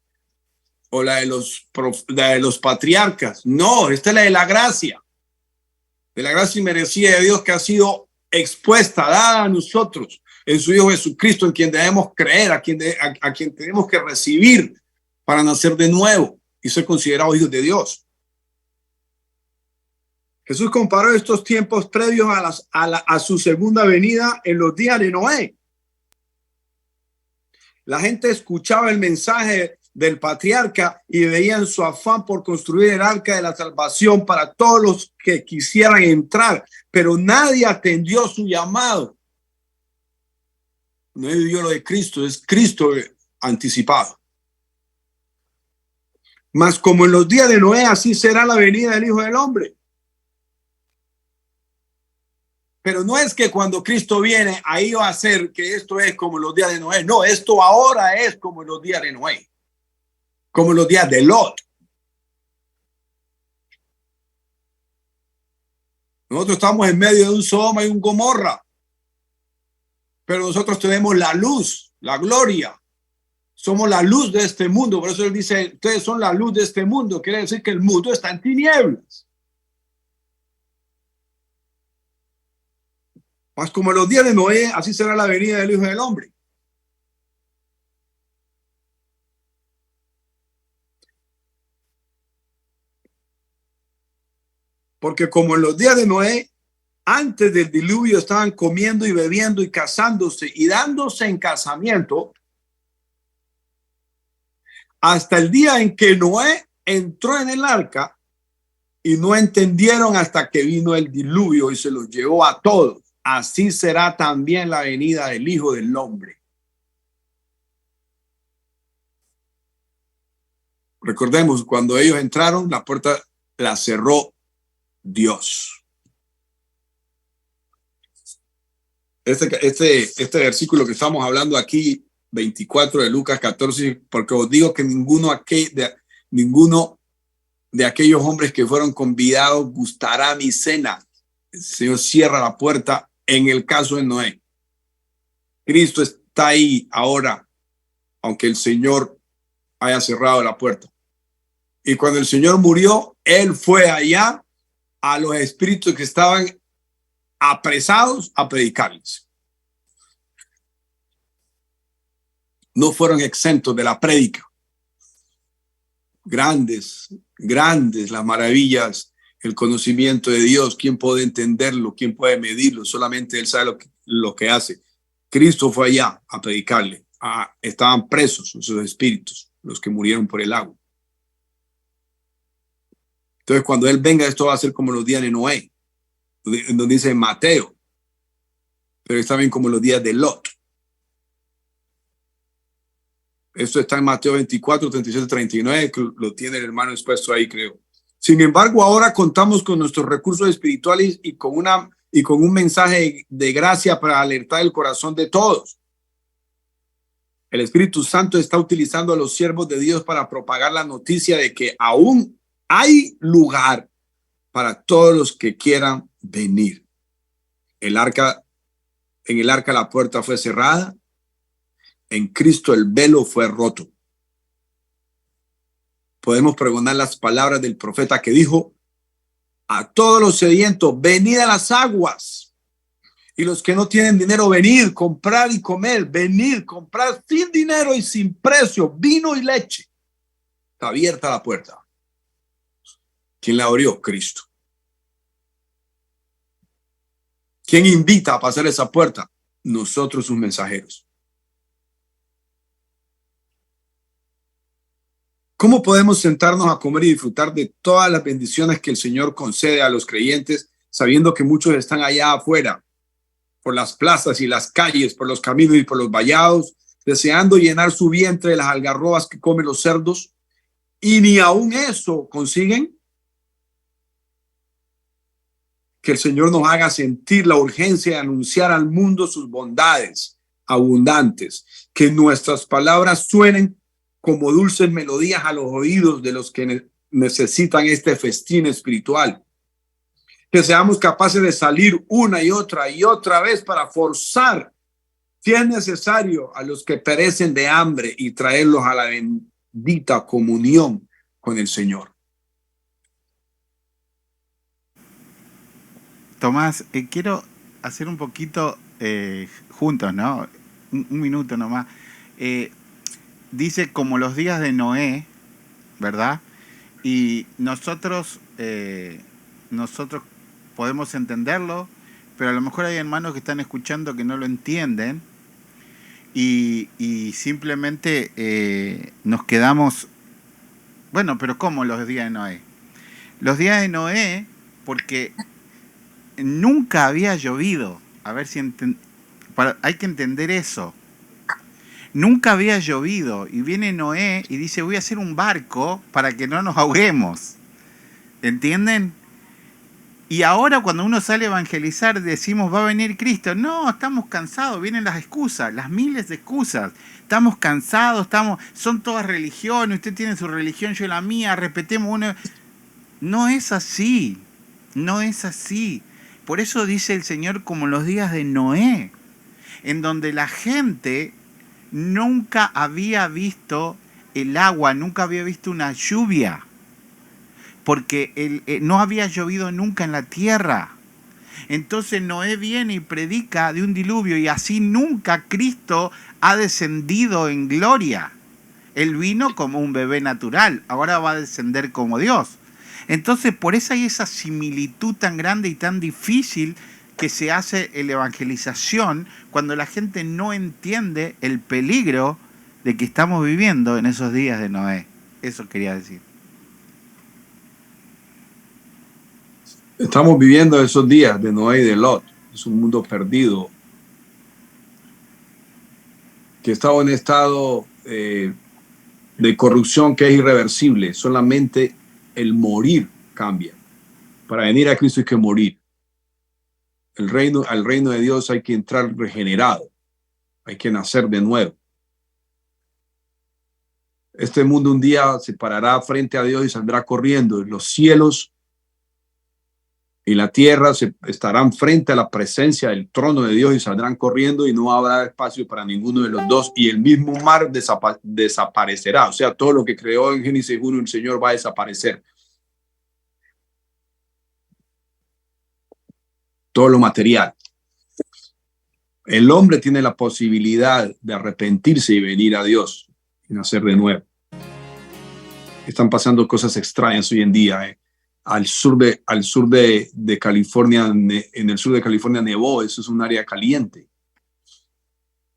o la de los patriarcas. No, esta es la de la gracia. De la gracia inmerecida de Dios, que ha sido expuesta, dada a nosotros en su Hijo Jesucristo, en quien debemos creer, a quien tenemos que recibir para nacer de nuevo y ser considerados hijos de Dios. Jesús comparó estos tiempos previos a su segunda venida en los días de Noé. La gente escuchaba el mensaje del patriarca y veían su afán por construir el arca de la salvación para todos los que quisieran entrar, pero nadie atendió su llamado. No vivió lo de Cristo, es Cristo anticipado. Mas como en los días de Noé, así será la venida del Hijo del Hombre. Pero no es que cuando Cristo viene, ahí va a ser que esto es como en los días de Noé. No, esto ahora es como en los días de Noé, como en los días de Lot. Nosotros estamos en medio de un Sodoma y un Gomorra, pero nosotros tenemos la luz, la gloria. Somos la luz de este mundo. Por eso él dice, ustedes son la luz de este mundo. Quiere decir que el mundo está en tinieblas. Mas como en los días de Noé, así será la venida del Hijo del Hombre. Porque como en los días de Noé, antes del diluvio estaban comiendo y bebiendo y casándose y dándose en casamiento, hasta el día en que Noé entró en el arca y no entendieron hasta que vino el diluvio y se los llevó a todos. Así será también la venida del Hijo del Hombre. Recordemos, cuando ellos entraron, la puerta la cerró Dios. Este versículo que estamos hablando aquí, 24 de Lucas 14, porque os digo que ninguno de aquellos hombres que fueron convidados gustará mi cena. El Señor cierra la puerta en el caso de Noé. Cristo está ahí ahora, aunque el Señor haya cerrado la puerta. Y cuando el Señor murió, Él fue allá a los espíritus que estaban apresados a predicarles. No fueron exentos de la prédica. Grandes las maravillas, el conocimiento de Dios. ¿Quién puede entenderlo? ¿Quién puede medirlo? Solamente Él sabe lo que hace. Cristo fue allá a predicarle. Estaban presos esos espíritus, los que murieron por el agua. Entonces, cuando Él venga, esto va a ser como los días de Noé, donde dice Mateo, pero es también como los días de Lot. Esto está en Mateo 24, 37, 39, que lo tiene el hermano expuesto ahí, creo. Sin embargo, ahora contamos con nuestros recursos espirituales y con un mensaje de gracia para alertar el corazón de todos. El Espíritu Santo está utilizando a los siervos de Dios para propagar la noticia de que aún hay lugar para todos los que quieran venir. En el arca la puerta fue cerrada. En Cristo el velo fue roto. Podemos pregonar las palabras del profeta que dijo: a todos los sedientos, venid a las aguas. Y los que no tienen dinero, venid, comprar y comer. Venid, comprar sin dinero y sin precio, vino y leche. Está abierta la puerta. ¿Quién la abrió? Cristo. ¿Quién invita a pasar esa puerta? Nosotros, sus mensajeros. ¿Cómo podemos sentarnos a comer y disfrutar de todas las bendiciones que el Señor concede a los creyentes, sabiendo que muchos están allá afuera, por las plazas y las calles, por los caminos y por los vallados, deseando llenar su vientre de las algarrobas que comen los cerdos, y ni aún eso consiguen? Que el Señor nos haga sentir la urgencia de anunciar al mundo sus bondades abundantes, que nuestras palabras suenen como dulces melodías a los oídos de los que necesitan este festín espiritual. Que seamos capaces de salir una y otra vez para forzar, si es necesario, a los que perecen de hambre y traerlos a la bendita comunión con el Señor. Tomás, quiero hacer un poquito juntos, ¿no? Un minuto nomás. Dice como los días de Noé, ¿verdad? Y nosotros podemos entenderlo, pero a lo mejor hay hermanos que están escuchando que no lo entienden y simplemente nos quedamos, bueno, pero ¿cómo los días de Noé? Los días de Noé, porque nunca había llovido. A ver si hay que entender eso. Nunca había llovido y viene Noé y dice: voy a hacer un barco para que no nos ahoguemos. ¿Entienden? Y ahora cuando uno sale a evangelizar decimos: va a venir Cristo. No, estamos cansados, vienen las excusas, las miles de excusas. Estamos cansados, son todas religiones, usted tiene su religión, yo la mía, repetemos una. No es así, no es así. Por eso dice el Señor como los días de Noé, en donde la gente nunca había visto el agua, nunca había visto una lluvia, porque no había llovido nunca en la tierra. Entonces Noé viene y predica de un diluvio y así nunca Cristo ha descendido en gloria. Él vino como un bebé natural, ahora va a descender como Dios. Entonces por eso hay esa similitud tan grande y tan difícil que se hace en la evangelización cuando la gente no entiende el peligro de que estamos viviendo en esos días de Noé. Eso quería decir. Estamos viviendo esos días de Noé y de Lot. Es un mundo perdido que está en estado de corrupción que es irreversible. Solamente el morir cambia. Para venir a Cristo hay que morir. Al reino de Dios hay que entrar regenerado. Hay que nacer de nuevo. Este mundo un día se parará frente a Dios y saldrá corriendo. Los cielos y la tierra se estarán frente a la presencia del trono de Dios y saldrán corriendo y no habrá espacio para ninguno de los dos. Y el mismo mar desaparecerá. O sea, todo lo que creó en Génesis 1 el Señor va a desaparecer. Todo lo material. El hombre tiene la posibilidad de arrepentirse y venir a Dios y nacer de nuevo. Están pasando cosas extrañas hoy en día. Al sur de California, en el sur de California nevó. Eso es un área caliente.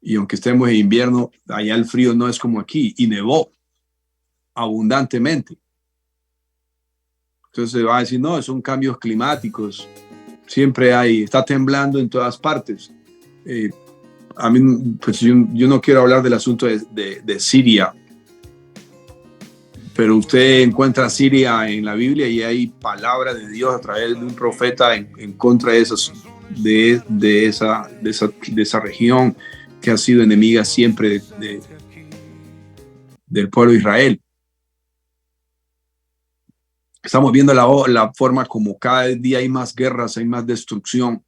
Y aunque estemos en invierno, allá el frío no es como aquí. Y nevó abundantemente. Entonces se va a decir, no, son cambios climáticos. Siempre está temblando en todas partes. A mí, pues yo no quiero hablar del asunto de Siria, pero usted encuentra Siria en la Biblia y hay palabra de Dios a través de un profeta en contra de esa región que ha sido enemiga siempre del pueblo de Israel. Estamos viendo la forma como cada día hay más guerras, hay más destrucción.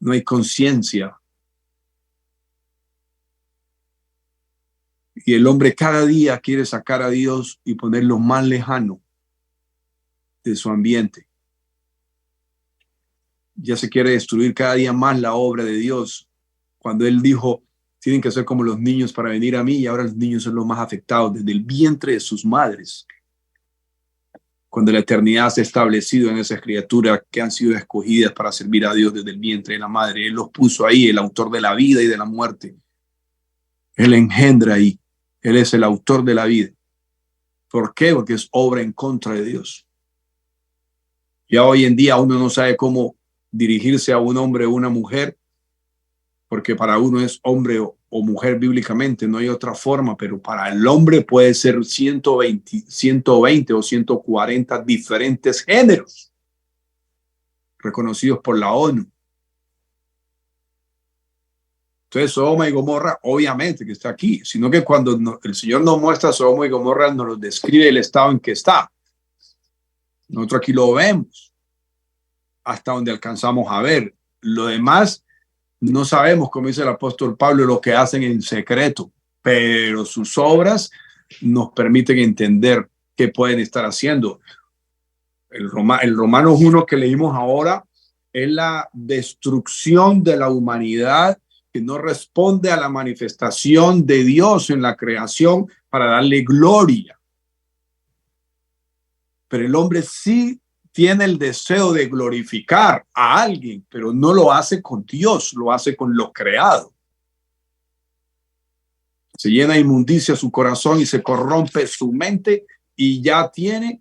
No hay conciencia. Y el hombre cada día quiere sacar a Dios y ponerlo más lejano de su ambiente. Ya se quiere destruir cada día más la obra de Dios. Cuando Él dijo, tienen que ser como los niños para venir a mí, y ahora los niños son los más afectados desde el vientre de sus madres. Cuando la eternidad se ha establecido en esas criaturas que han sido escogidas para servir a Dios desde el vientre de la madre. Él los puso ahí, el autor de la vida y de la muerte. Él engendra ahí. Él es el autor de la vida. ¿Por qué? Porque es obra en contra de Dios. Ya hoy en día uno no sabe cómo dirigirse a un hombre o una mujer, porque para uno es hombre o mujer bíblicamente, no hay otra forma, pero para el hombre puede ser 120 o 140 diferentes géneros reconocidos por la ONU. Entonces, Sodoma y Gomorra, obviamente que está aquí, sino que cuando el Señor nos muestra Sodoma y Gomorra, nos lo describe el estado en que está. Nosotros aquí lo vemos hasta donde alcanzamos a ver. Lo demás, no sabemos, como dice el apóstol Pablo, lo que hacen en secreto, pero sus obras nos permiten entender qué pueden estar haciendo. El Romanos 1 que leímos ahora es la destrucción de la humanidad que no responde a la manifestación de Dios en la creación para darle gloria. Pero el hombre sí tiene el deseo de glorificar a alguien, pero no lo hace con Dios, lo hace con lo creado. Se llena de inmundicia su corazón y se corrompe su mente y ya tiene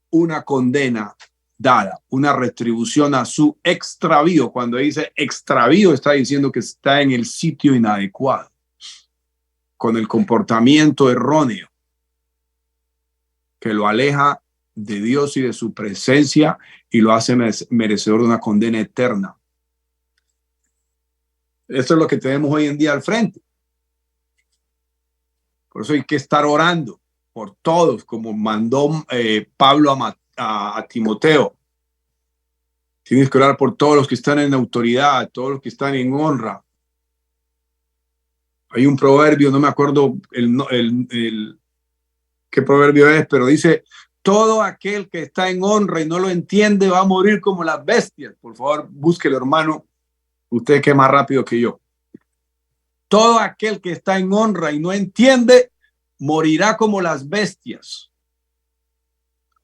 una condena dada, una retribución a su extravío. Cuando dice extravío, está diciendo que está en el sitio inadecuado, con el comportamiento erróneo, que lo aleja de Dios y de su presencia y lo hace merecedor de una condena eterna. Esto es lo que tenemos hoy en día al frente. Por eso hay que estar orando por todos, como mandó Pablo a Timoteo. Tienes que orar por todos los que están en autoridad, todos los que están en honra. Hay un proverbio, no me acuerdo qué proverbio es, pero dice, todo aquel que está en honra y no lo entiende va a morir como las bestias. Por favor, búsquelo, hermano, usted que es más rápido que yo. Todo aquel que está en honra y no entiende, morirá como las bestias.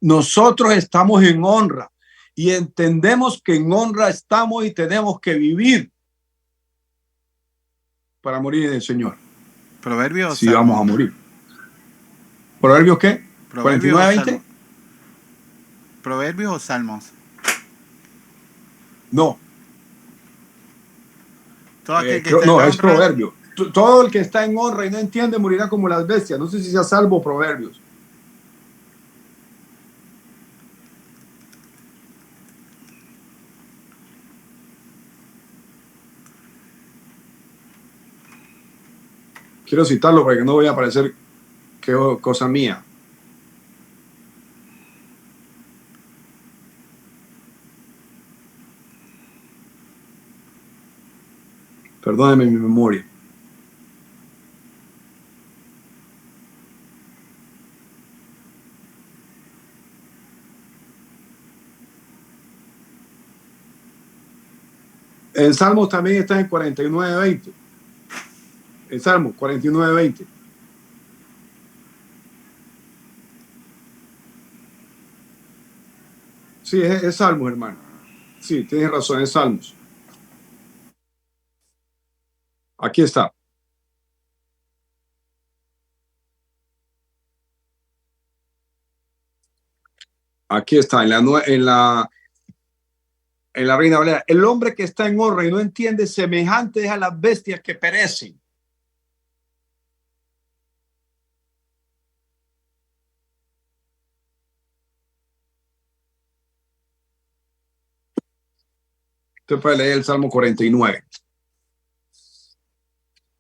Nosotros estamos en honra y entendemos que en honra estamos y tenemos que vivir para morir en el Señor. Proverbios. Si vamos a morir. ¿Proverbios qué? Proverbios 49-20. ¿Proverbios o Salmos? No. Todo aquel que No, está es Proverbio. Todo el que está en honra y no entiende morirá como las bestias. No sé si sea Salvo o Proverbios. Quiero citarlo para que no vaya a parecer que es cosa mía. Perdónenme mi memoria. En Salmos también está en 49:20. En Salmos 49:20. Sí, es Salmos, hermano. Sí, tienes razón, es Salmos. Aquí está. Aquí está, en la Reina Valera. El hombre que está en honra y no entiende, semejante es a las bestias que perecen. Usted puede leer el Salmo 49.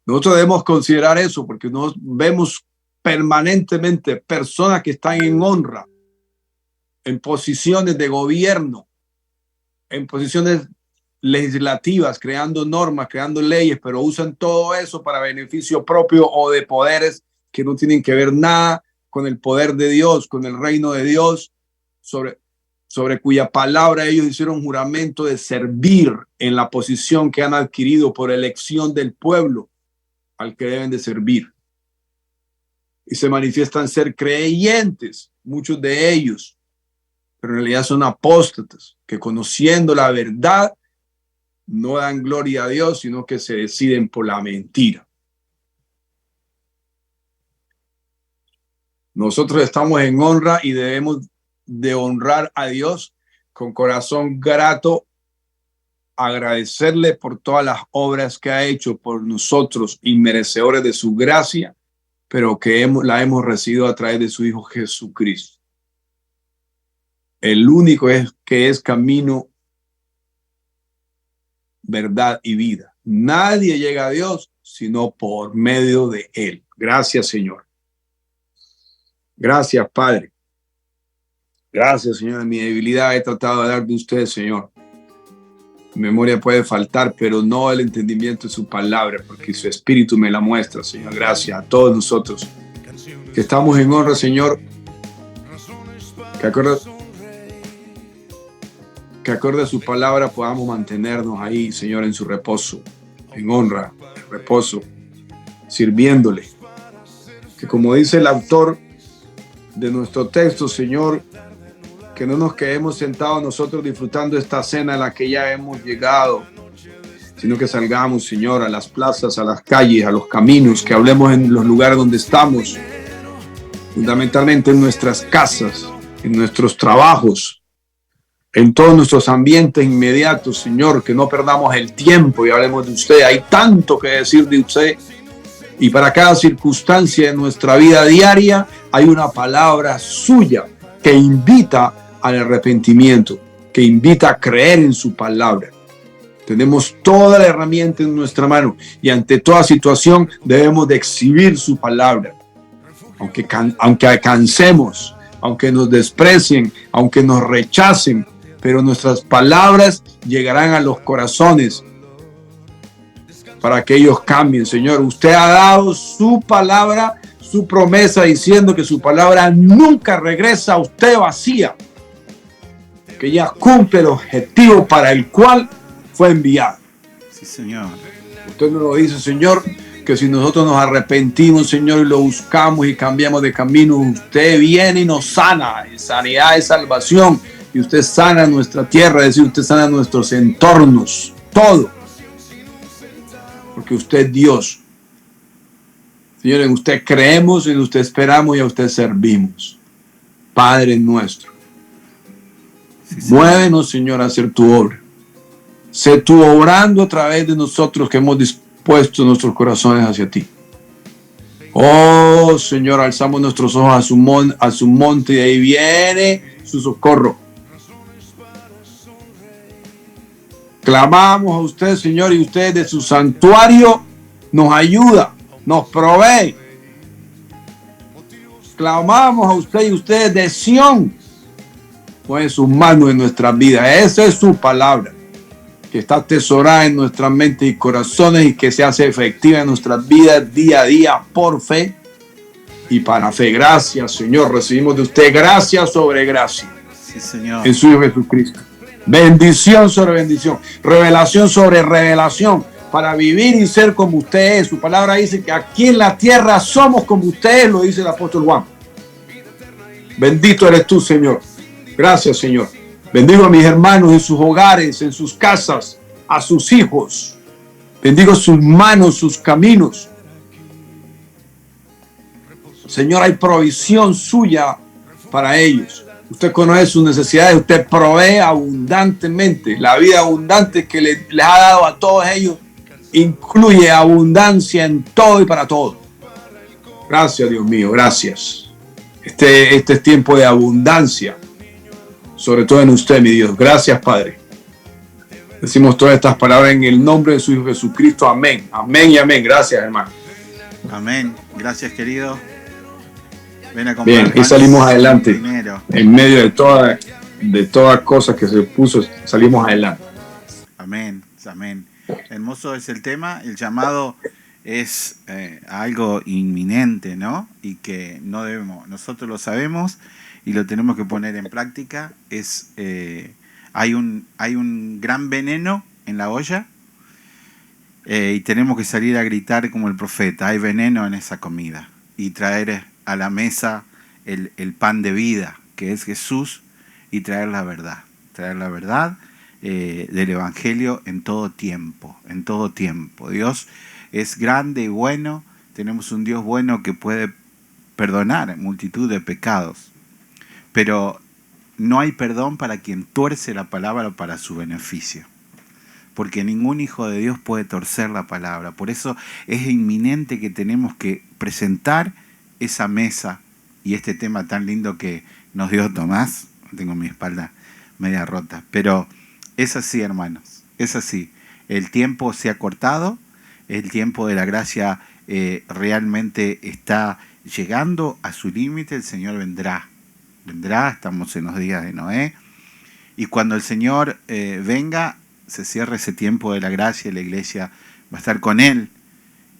Nosotros debemos considerar eso porque nos vemos permanentemente personas que están en honra, en posiciones de gobierno, en posiciones legislativas, creando normas, creando leyes, pero usan todo eso para beneficio propio o de poderes que no tienen que ver nada con el poder de Dios, con el reino de Dios, sobre cuya palabra ellos hicieron juramento de servir en la posición que han adquirido por elección del pueblo al que deben de servir. Y se manifiestan ser creyentes, muchos de ellos, pero en realidad son apóstatas que conociendo la verdad no dan gloria a Dios, sino que se deciden por la mentira. Nosotros estamos en honra y debemos de honrar a Dios con corazón grato, agradecerle por todas las obras que ha hecho por nosotros, inmerecedores de su gracia, pero que la hemos recibido a través de su Hijo Jesucristo. El único que es camino, verdad y vida. Nadie llega a Dios sino por medio de Él. Gracias, Señor. Gracias, Padre. Gracias, Señor. En mi debilidad he tratado de dar de usted, Señor. Mi memoria puede faltar, pero no el entendimiento de su palabra, porque su espíritu me la muestra, Señor. Gracias a todos nosotros que estamos en honra, Señor. Que acorde a su palabra podamos mantenernos ahí, Señor, en su reposo, en honra, en reposo, sirviéndole. Que como dice el autor de nuestro texto, Señor, que no nos quedemos sentados nosotros disfrutando esta cena a la que ya hemos llegado, sino que salgamos, Señor, a las plazas, a las calles, a los caminos, que hablemos en los lugares donde estamos, fundamentalmente en nuestras casas, en nuestros trabajos, en todos nuestros ambientes inmediatos, Señor, que no perdamos el tiempo y hablemos de usted. Hay tanto que decir de usted y para cada circunstancia de nuestra vida diaria hay una palabra suya que invita al arrepentimiento, que invita a creer en su palabra. Tenemos toda la herramienta en nuestra mano y ante toda situación debemos de exhibir su palabra. Aunque cansemos, aunque nos desprecien, aunque nos rechacen, pero nuestras palabras llegarán a los corazones para que ellos cambien. Señor, usted ha dado su palabra, su promesa, diciendo que su palabra nunca regresa a usted vacía, que ella cumple el objetivo para el cual fue enviado. Sí, Señor. Usted nos lo dice, Señor, que si nosotros nos arrepentimos, Señor, y lo buscamos y cambiamos de camino, usted viene y nos sana. Sanidad es salvación. Y usted sana nuestra tierra, es decir, usted sana nuestros entornos, todo. Porque usted es Dios. Señor, en usted creemos, en usted esperamos y a usted servimos. Padre nuestro. Sí, muévenos, Señor, a hacer tu obra. Sé tú obrando a través de nosotros que hemos dispuesto nuestros corazones hacia ti. Oh, Señor, alzamos nuestros ojos a su monte y de ahí viene su socorro. Clamamos a usted, Señor, y usted de su santuario nos ayuda. nos provee. Clamamos a usted y ustedes de Sión. Pone sus manos en nuestras vidas. Esa es su palabra, que está atesorada en nuestras mentes y corazones y que se hace efectiva en nuestras vidas día a día por fe y para fe. Gracias, Señor. Recibimos de usted gracia sobre gracia. Sí, Señor. En su Hijo Jesucristo. Bendición sobre bendición. Revelación sobre revelación. Para vivir y ser como usted es. Su palabra dice que aquí en la tierra somos como usted es, lo dice el apóstol Juan. Bendito eres tú, Señor. Gracias, Señor. Bendigo a mis hermanos en sus hogares, en sus casas, a sus hijos. Bendigo sus manos, sus caminos. Señor, hay provisión suya para ellos. Usted conoce sus necesidades, usted provee abundantemente. La vida abundante que les ha dado a todos ellos incluye abundancia en todo y para todo. Gracias, Dios mío, gracias. Este es tiempo de abundancia, sobre todo en usted, mi Dios. Gracias, Padre. Decimos todas estas palabras en el nombre de su Hijo Jesucristo. Amén, amén y amén. Gracias, hermano. Amén. Gracias, querido. Ven a bien, y salimos adelante. En medio de todas cosas que se puso, salimos adelante. Amén, amén. Hermoso es el tema. El llamado es algo inminente, ¿no? Y que no debemos. Nosotros lo sabemos y lo tenemos que poner en práctica. Hay un gran veneno en la olla y tenemos que salir a gritar como el profeta. Hay veneno en esa comida y traer a la mesa el pan de vida, que es Jesús, y traer la verdad del Evangelio en todo tiempo, en todo tiempo. Dios es grande y bueno, tenemos un Dios bueno que puede perdonar multitud de pecados, pero no hay perdón para quien tuerce la palabra para su beneficio, porque ningún hijo de Dios puede torcer la palabra. Por eso es inminente que tenemos que presentar esa mesa y este tema tan lindo que nos dio Tomás. Tengo mi espalda media rota, pero es así, hermanos, es así. El tiempo se ha cortado, el tiempo de la gracia realmente está llegando a su límite. El Señor vendrá, estamos en los días de Noé, y cuando el Señor venga, se cierra ese tiempo de la gracia, la iglesia va a estar con Él,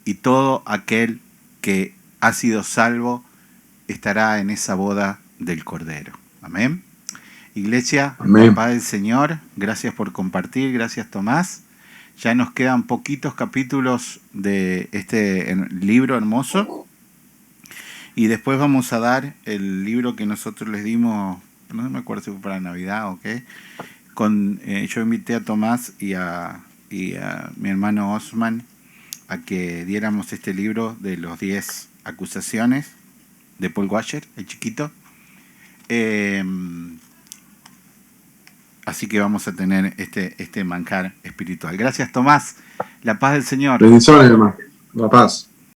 y todo aquel que ha sido salvo estará en esa boda del Cordero. Amén. Iglesia, amén. Paz del Señor, gracias por compartir, gracias Tomás. Ya nos quedan poquitos capítulos de este libro hermoso y después vamos a dar el libro que nosotros les dimos, no me acuerdo si fue para Navidad o qué, yo invité a Tomás y a mi hermano Osman a que diéramos este libro de los 10 acusaciones de Paul Washer, el chiquito. Así que vamos a tener este manjar espiritual. Gracias, Tomás. La paz del Señor. Bendiciones, hermano. La paz.